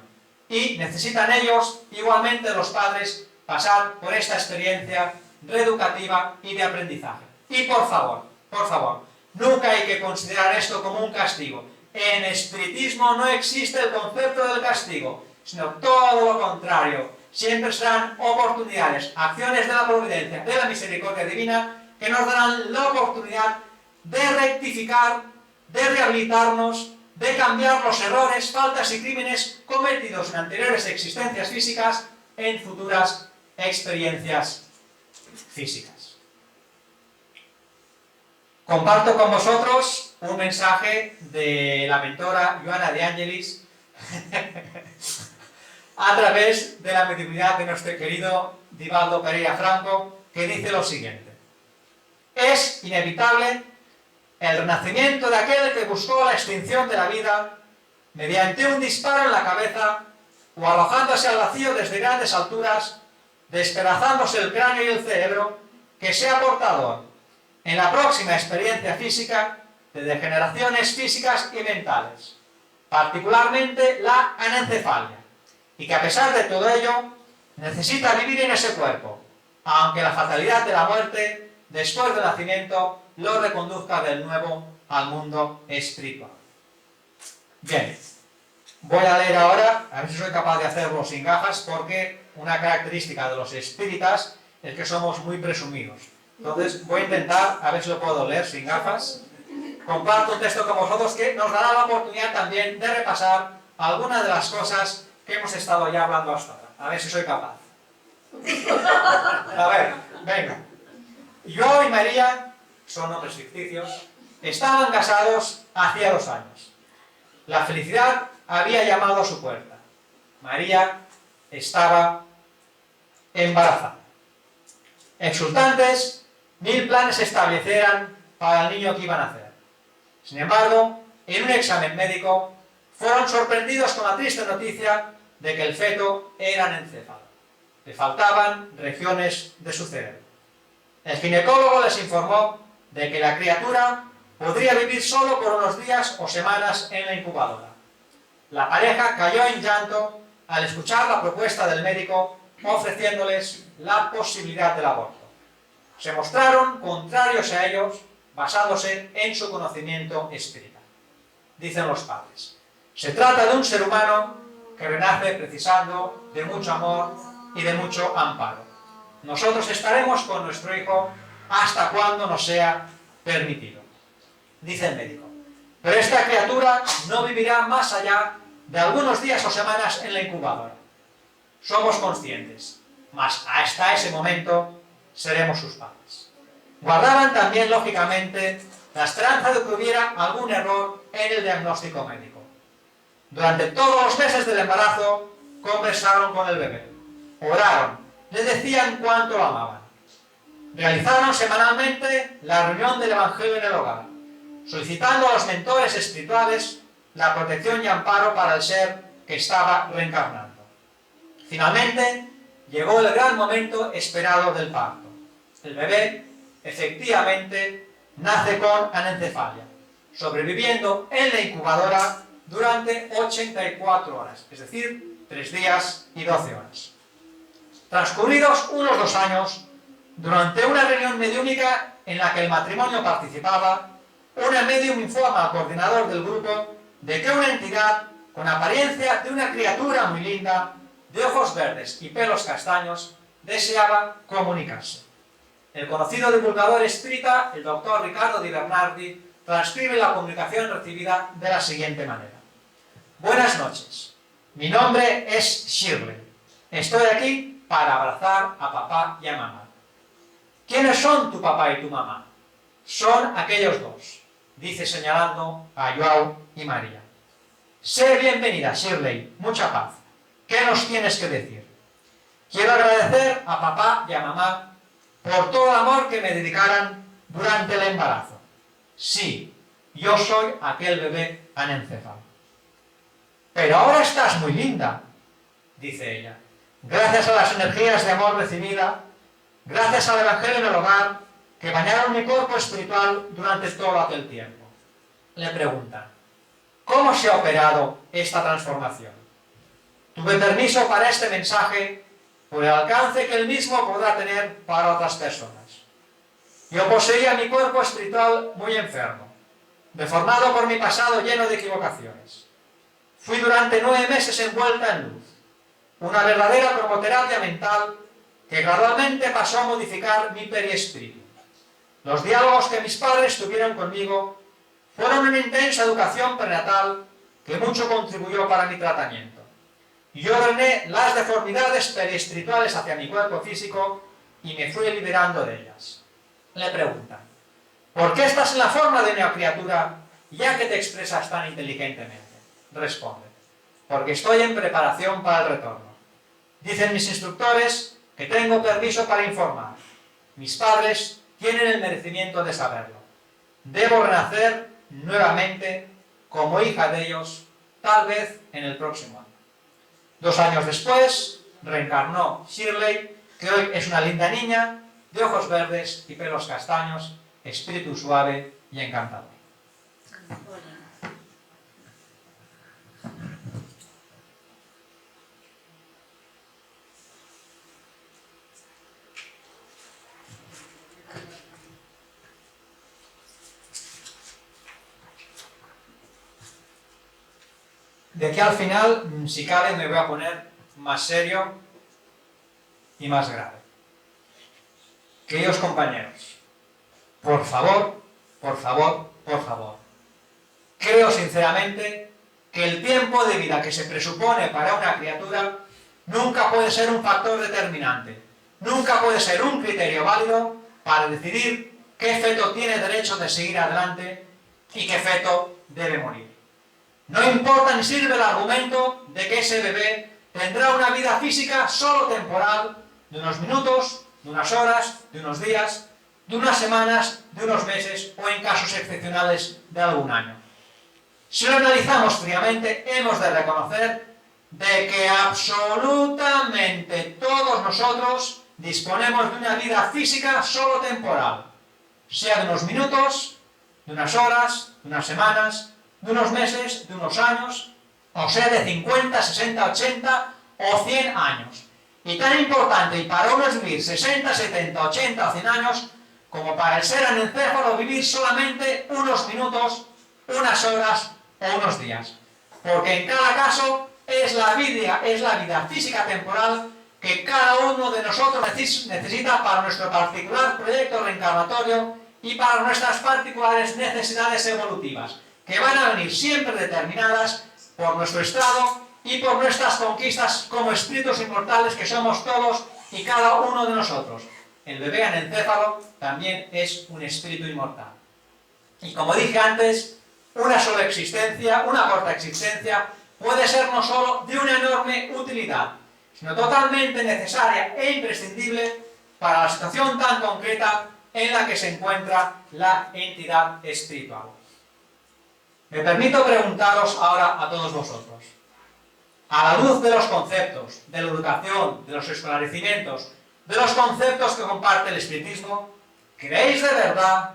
y necesitan ellos, igualmente los padres, pasar por esta experiencia reeducativa y de aprendizaje. Y por favor, nunca hay que considerar esto como un castigo. En espiritismo no existe el concepto del castigo, sino todo lo contrario. Siempre serán oportunidades, acciones de la providencia, de la misericordia divina, que nos darán la oportunidad de rectificar, de rehabilitarnos, de cambiar los errores, faltas y crímenes cometidos en anteriores existencias físicas en futuras experiencias físicas. Comparto con vosotros un mensaje de la mentora Joana de Angelis a través de la mediunidad de nuestro querido Divaldo Pereira Franco, que dice lo siguiente: es inevitable el renacimiento de aquel que buscó la extinción de la vida mediante un disparo en la cabeza o arrojándose al vacío desde grandes alturas, despedazándose el cráneo y el cerebro, que sea portador en la próxima experiencia física de degeneraciones físicas y mentales, particularmente la anencefalia, y que a pesar de todo ello necesita vivir en ese cuerpo, aunque la fatalidad de la muerte después del nacimiento lo reconduzca del nuevo al mundo espiritual. Bien, voy a leer ahora, a ver si soy capaz de hacerlo sin gafas, porque una característica de los espíritas es que somos muy presumidos. Entonces voy a intentar, a ver si lo puedo leer sin gafas. Comparto un texto con vosotros que nos dará la oportunidad también de repasar algunas de las cosas que hemos estado ya hablando hasta ahora. A ver si soy capaz. A ver, venga. Yo y María, son nombres ficticios, estaban casados hacía 2 años. La felicidad había llamado a su puerta. María estaba embarazada. Exultantes, 1000 planes se establecieran para el niño que iba a nacer. Sin embargo, en un examen médico, fueron sorprendidos con la triste noticia de que el feto era anencéfalo. Le faltaban regiones de su cerebro. El ginecólogo les informó de que la criatura podría vivir solo por unos días o semanas en la incubadora. La pareja cayó en llanto al escuchar la propuesta del médico ofreciéndoles la posibilidad del aborto. Se mostraron contrarios a ellos, basándose en su conocimiento espiritual. Dicen los padres: se trata de un ser humano que renace precisando de mucho amor y de mucho amparo. Nosotros estaremos con nuestro hijo hasta cuando nos sea permitido. Dice el médico: pero esta criatura no vivirá más allá de algunos días o semanas en la incubadora. Somos conscientes, mas hasta ese momento seremos sus padres. Guardaban también, lógicamente, la esperanza de que hubiera algún error en el diagnóstico médico. Durante todos los meses del embarazo, conversaron con el bebé, oraron, le decían cuánto lo amaban. Realizaron semanalmente la reunión del Evangelio en el hogar, solicitando a los mentores espirituales la protección y amparo para el ser que estaba reencarnando. Finalmente, llegó el gran momento esperado del parto. El bebé, efectivamente, nace con anencefalia, sobreviviendo en la incubadora durante 84 horas, es decir, 3 días y 12 horas. Transcurridos unos 2 años, durante una reunión mediúnica en la que el matrimonio participaba, una medium informa al coordinador del grupo de que una entidad con apariencia de una criatura muy linda, de ojos verdes y pelos castaños, deseaba comunicarse. El conocido divulgador espírita, el doctor Ricardo Di Bernardi, transcribe la comunicación recibida de la siguiente manera: buenas noches. Mi nombre es Shirley. Estoy aquí para abrazar a papá y a mamá. ¿Quiénes son tu papá y tu mamá? Son aquellos dos, dice señalando a Joao y María. Sé bienvenida, Shirley. Mucha paz. ¿Qué nos tienes que decir? Quiero agradecer a papá y a mamá por todo el amor que me dedicaran durante el embarazo. Sí, yo soy aquel bebé anencéfalo. Pero ahora estás muy linda, dice ella. Gracias a las energías de amor recibida, gracias al Evangelio en el hogar, que bañaron mi cuerpo espiritual durante todo aquel tiempo. Le preguntan, ¿cómo se ha operado esta transformación? Tuve permiso para este mensaje por el alcance que él mismo podrá tener para otras personas. Yo poseía mi cuerpo espiritual muy enfermo, deformado por mi pasado lleno de equivocaciones. Fui durante 9 meses envuelta en luz, una verdadera cromoterapia mental que gradualmente pasó a modificar mi periespíritu. Los diálogos que mis padres tuvieron conmigo fueron una intensa educación prenatal que mucho contribuyó para mi tratamiento. Yo drené las deformidades periespirituales hacia mi cuerpo físico y me fui liberando de ellas. Le preguntan, ¿por qué estás en la forma de una criatura ya que te expresas tan inteligentemente? Responde, porque estoy en preparación para el retorno. Dicen mis instructores que tengo permiso para informar. Mis padres tienen el merecimiento de saberlo. Debo renacer nuevamente como hija de ellos, tal vez en el próximo año. 2 años después, reencarnó Shirley, que hoy es una linda niña, de ojos verdes y pelos castaños, espíritu suave y encantador. De aquí al final, si cabe, me voy a poner más serio y más grave. Queridos compañeros, por favor, por favor, por favor, creo sinceramente que el tiempo de vida que se presupone para una criatura nunca puede ser un factor determinante, nunca puede ser un criterio válido para decidir qué feto tiene derecho de seguir adelante y qué feto debe morir. No importa ni sirve el argumento de que ese bebé tendrá una vida física solo temporal, de unos minutos, de unas horas, de unos días, de unas semanas, de unos meses o en casos excepcionales de algún año. Si lo analizamos fríamente, hemos de reconocer de que absolutamente todos nosotros disponemos de una vida física solo temporal, sea de unos minutos, de unas horas, de unas semanas, de unos meses, de unos años, o sea de 50, 60, 80 o 100 años. Y tan importante, y para uno es vivir 60, 70, 80 o 100 años, como para el ser anencéfalo vivir solamente unos minutos, unas horas o unos días. Porque en cada caso es la vida física temporal que cada uno de nosotros necesita para nuestro particular proyecto reencarnatorio y para nuestras particulares necesidades evolutivas, que van a venir siempre determinadas por nuestro estado y por nuestras conquistas como espíritus inmortales que somos todos y cada uno de nosotros. El bebé anencéfalo también es un espíritu inmortal. Y como dije antes, una sola existencia, una corta existencia, puede ser no solo de una enorme utilidad, sino totalmente necesaria e imprescindible para la situación tan concreta en la que se encuentra la entidad espiritual. Me permito preguntaros ahora a todos vosotros, a la luz de los conceptos, de la educación, de los esclarecimientos, de los conceptos que comparte el espiritismo, ¿creéis de verdad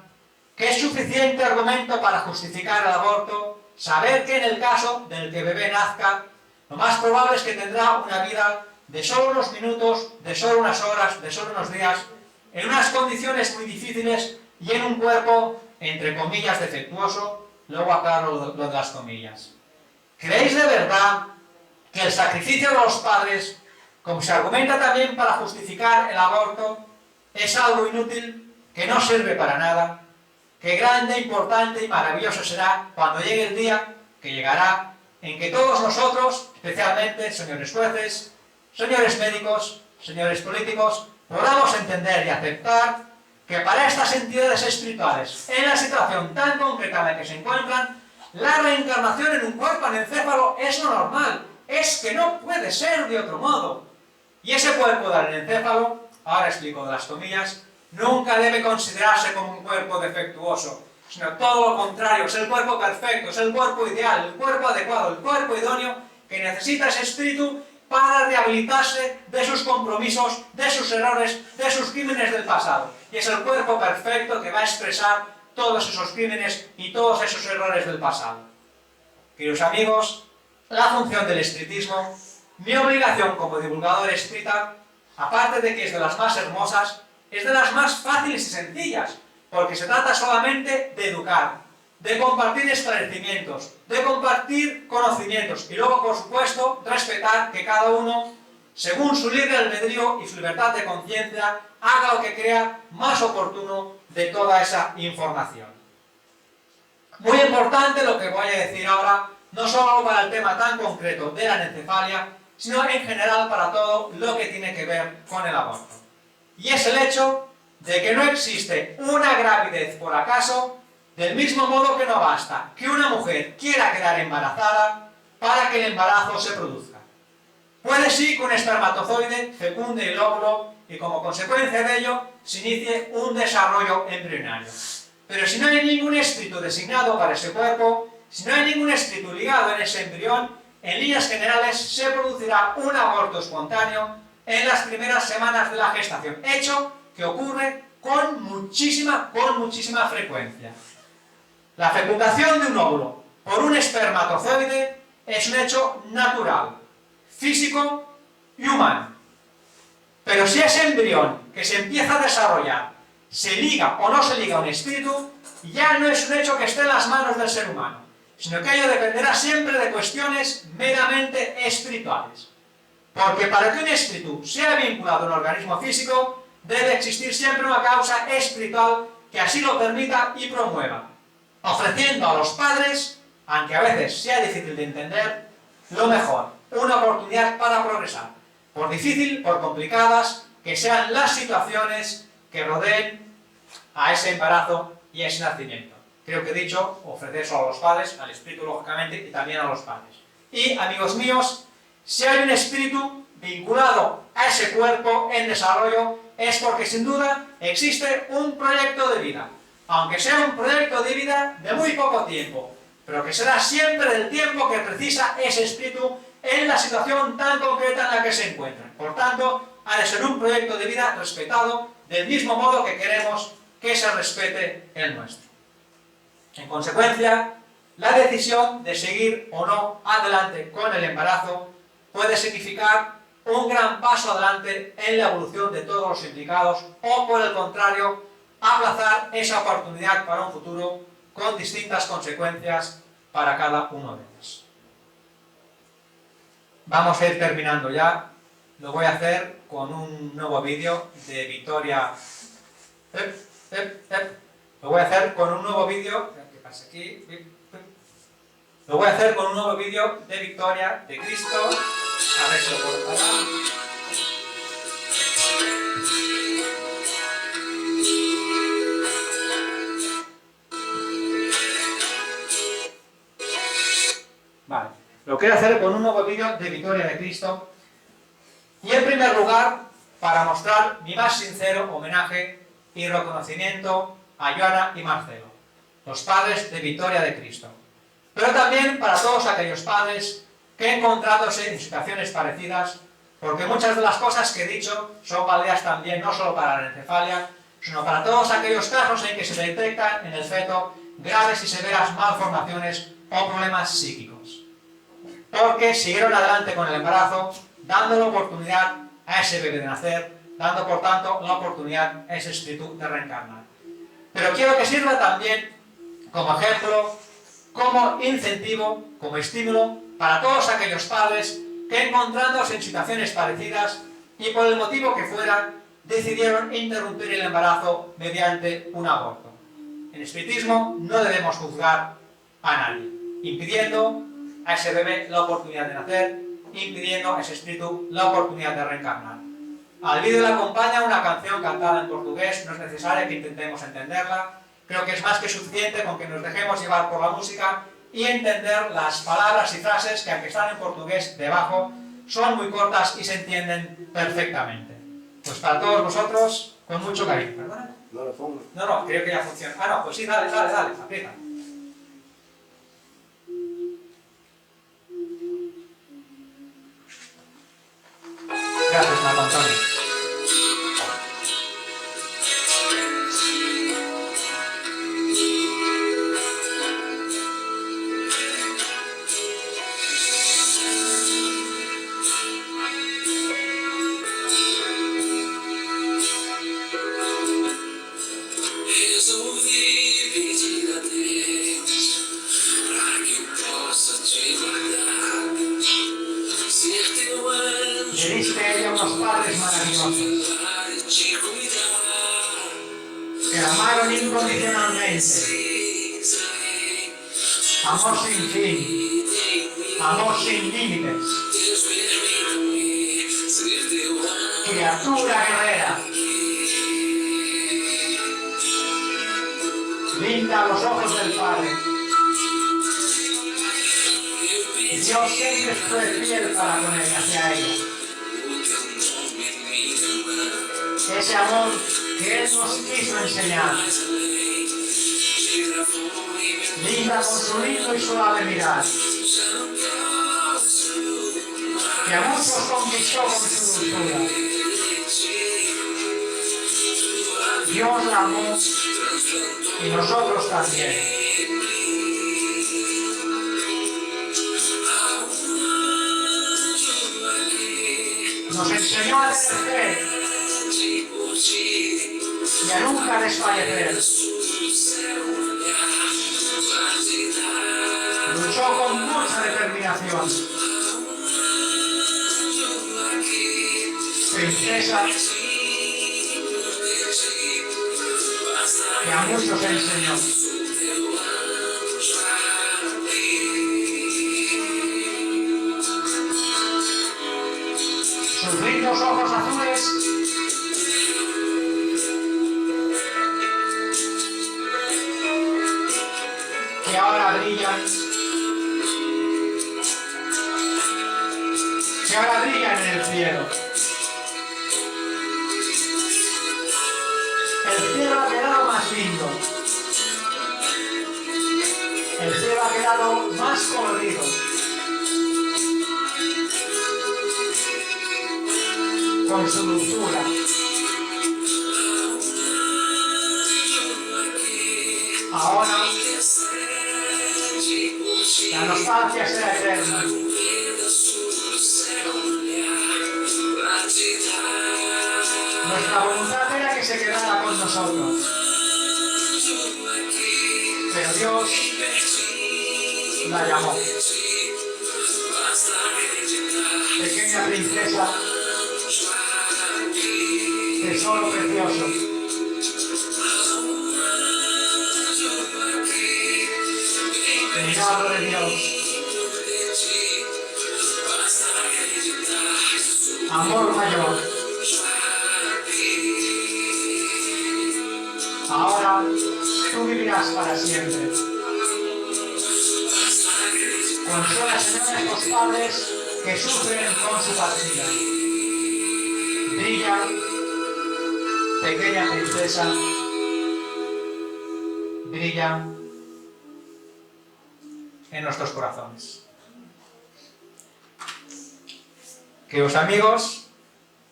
que es suficiente argumento para justificar el aborto saber que en el caso del que el bebé nazca, lo más probable es que tendrá una vida de solo unos minutos, de solo unas horas, de solo unos días, en unas condiciones muy difíciles y en un cuerpo, entre comillas, defectuoso? Luego aclaro lo de las comillas. ¿Creéis de verdad que el sacrificio de los padres, como se argumenta también para justificar el aborto, es algo inútil, que no sirve para nada, que grande, importante y maravilloso será cuando llegue el día, que llegará, en que todos nosotros, especialmente señores jueces, señores médicos, señores políticos, podamos entender y aceptar que para estas entidades espirituales, en la situación tan concreta en la que se encuentran, la reencarnación en un cuerpo anencéfalo es lo normal, es que no puede ser de otro modo. Y ese cuerpo de anencéfalo, ahora explico de las comillas, nunca debe considerarse como un cuerpo defectuoso, sino todo lo contrario, es el cuerpo perfecto, es el cuerpo ideal, el cuerpo adecuado, el cuerpo idóneo que necesita ese espíritu para rehabilitarse de sus compromisos, de sus errores, de sus crímenes del pasado. Y es el cuerpo perfecto que va a expresar todos esos crímenes y todos esos errores del pasado. Queridos amigos, la función del espiritismo, mi obligación como divulgador espírita, aparte de que es de las más hermosas, es de las más fáciles y sencillas, porque se trata solamente de educar, de compartir esclarecimientos, de compartir conocimientos y luego, por supuesto, respetar que cada uno, según su libre albedrío y su libertad de conciencia, haga lo que crea más oportuno de toda esa información. Muy importante lo que voy a decir ahora, no solo para el tema tan concreto de la anencefalia, sino en general para todo lo que tiene que ver con el aborto. Y es el hecho de que no existe una gravidez por acaso, del mismo modo que no basta que una mujer quiera quedar embarazada para que el embarazo se produzca. Puede sí que un espermatozoide fecunde el óvulo y como consecuencia de ello se inicie un desarrollo embrionario. Pero si no hay ningún espíritu designado para ese cuerpo, si no hay ningún espíritu ligado en ese embrión, en líneas generales se producirá un aborto espontáneo en las primeras semanas de la gestación, hecho que ocurre con muchísima frecuencia. La fecundación de un óvulo por un espermatozoide es un hecho natural, físico y humano. Pero si ese embrión que se empieza a desarrollar se liga o no se liga a un espíritu, ya no es un hecho que esté en las manos del ser humano, sino que ello dependerá siempre de cuestiones meramente espirituales. Porque para que un espíritu sea vinculado a un organismo físico, debe existir siempre una causa espiritual que así lo permita y promueva, ofreciendo a los padres, aunque a veces sea difícil de entender, lo mejor, una oportunidad para progresar, por difícil, por complicadas que sean las situaciones que rodeen a ese embarazo y a ese nacimiento. Creo que he dicho ofrecer solo a los padres, al espíritu lógicamente y también a los padres. Y amigos míos, si hay un espíritu vinculado a ese cuerpo en desarrollo, es porque sin duda existe un proyecto de vida, aunque sea un proyecto de vida de muy poco tiempo, pero que será siempre del tiempo que precisa ese espíritu en la situación tan concreta en la que se encuentra. Por tanto, ha de ser un proyecto de vida respetado del mismo modo que queremos que se respete el nuestro. En consecuencia, la decisión de seguir o no adelante con el embarazo puede significar un gran paso adelante en la evolución de todos los implicados o, por el contrario, aplazar esa oportunidad para un futuro con distintas consecuencias para cada uno de ellos. Vamos a ir terminando ya. Lo voy a hacer con un nuevo vídeo de Victoria. Lo voy a hacer con un nuevo vídeo. ¿Qué pasa aquí? Lo voy a hacer con un nuevo vídeo de Victoria de Cristo. A ver si lo puedo parar. Vale. Lo quiero hacer con un nuevo vídeo de Victoria de Cristo. Y en primer lugar, para mostrar mi más sincero homenaje y reconocimiento a Joana y Marcelo, los padres de Victoria de Cristo. Pero también para todos aquellos padres que encontrándose en situaciones parecidas, porque muchas de las cosas que he dicho son válidas también no solo para la anencefalia, sino para todos aquellos casos en que se detectan en el feto graves y severas malformaciones o problemas psíquicos. Porque siguieron adelante con el embarazo, dando la oportunidad a ese bebé de nacer, dando por tanto la oportunidad a ese espíritu de reencarnar. Pero quiero que sirva también como ejemplo, como incentivo, como estímulo para todos aquellos padres que, encontrándose en situaciones parecidas y por el motivo que fuera, decidieron interrumpir el embarazo mediante un aborto. En espiritismo no debemos juzgar a nadie, impidiendo a ese bebé la oportunidad de nacer, impidiendo a ese espíritu la oportunidad de reencarnar. Al vídeo le acompaña una canción cantada en portugués, no es necesario que intentemos entenderla, creo que es más que suficiente con que nos dejemos llevar por la música y entender las palabras y frases que, aunque están en portugués debajo, son muy cortas y se entienden perfectamente. Pues para todos vosotros, con mucho cariño, ¿verdad? No lo pongo. No, creo que ya funciona. Ah, no, pues sí, dale, aprieta. Gracias, Marco Antonio. Le diste a ella unos padres maravillosos que la amaron incondicionalmente. Amor sin fin, amor sin límites. Criatura guerrera, linda a los ojos del Padre. Dios siempre fue fiel para con ella, hacia ella. Ese amor que Él nos quiso enseñar. Linda con su lindo y suave mirar, que a muchos conquistó con su dulzura. Dios la amó y nosotros también. Nos enseñó a tener fe y a nunca desfallecer. Luchó con mucha determinación. Princesa que a muchos enseñó. Sus lindos ojos azules que ahora brillan, en el cielo. El cielo ha quedado más lindo, el cielo ha quedado más colorido, con su dulzura. Ahora la nostalgia será eterna. Nuestra voluntad era que se quedara con nosotros, pero Dios la llamó. Pequeña princesa, tesoro precioso. Milagro de Dios. Amor mayor. Ahora tú vivirás para siempre. Consuela, Señor, a estos padres que sufren con su partida. Brilla, pequeña princesa, brilla en nuestros corazones. Queridos amigos,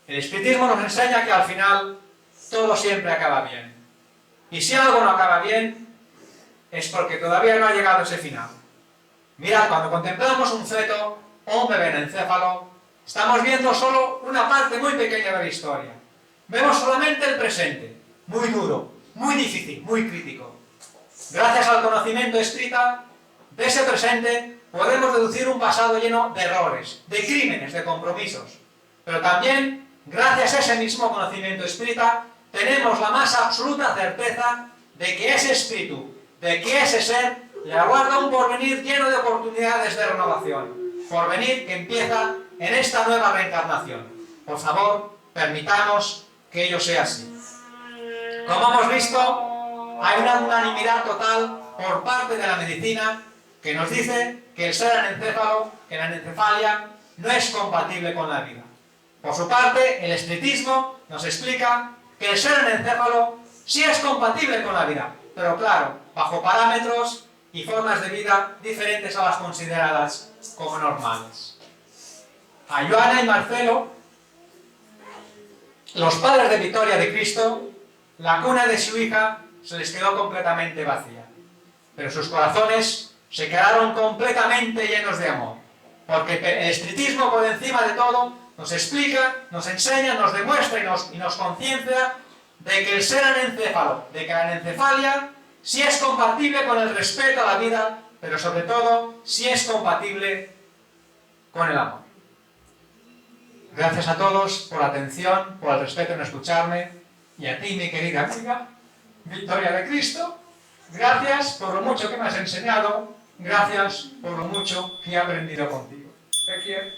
el espiritismo nos enseña que al final todo siempre acaba bien. Y si algo no acaba bien, es porque todavía no ha llegado ese final. Mirad, cuando contemplamos un feto o un bebé en encéfalo, estamos viendo solo una parte muy pequeña de la historia. Vemos solamente el presente, muy duro, muy difícil, muy crítico. Gracias al conocimiento espírita de ese presente, podemos deducir un pasado lleno de errores, de crímenes, de compromisos. Pero también, gracias a ese mismo conocimiento espírita, tenemos la más absoluta certeza de que ese espíritu, de que ese ser, Le aguarda un porvenir lleno de oportunidades de renovación. Porvenir que empieza en esta nueva reencarnación. Por favor, permitamos que ello sea así. Como hemos visto, hay una unanimidad total por parte de la medicina que nos dice que el ser anencéfalo, que la anencefalia, no es compatible con la vida. Por su parte, el espiritismo nos explica que el ser anencéfalo sí es compatible con la vida, pero claro, bajo parámetros y formas de vida diferentes a las consideradas como normales. A Joana y Marcelo, los padres de Victoria de Cristo, la cuna de su hija se les quedó completamente vacía, pero sus corazones se quedaron completamente llenos de amor, porque el espiritismo, por encima de todo, nos explica, nos enseña, nos demuestra y nos conciencia de que el ser anencéfalo, de que la anencefalia sí es compatible con el respeto a la vida, pero sobre todo sí es compatible con el amor. Gracias a todos por la atención, por el respeto en escucharme, y a ti, mi querida amiga, Victoria de Cristo, gracias por lo mucho que me has enseñado, gracias por lo mucho que he aprendido contigo. Te quiero.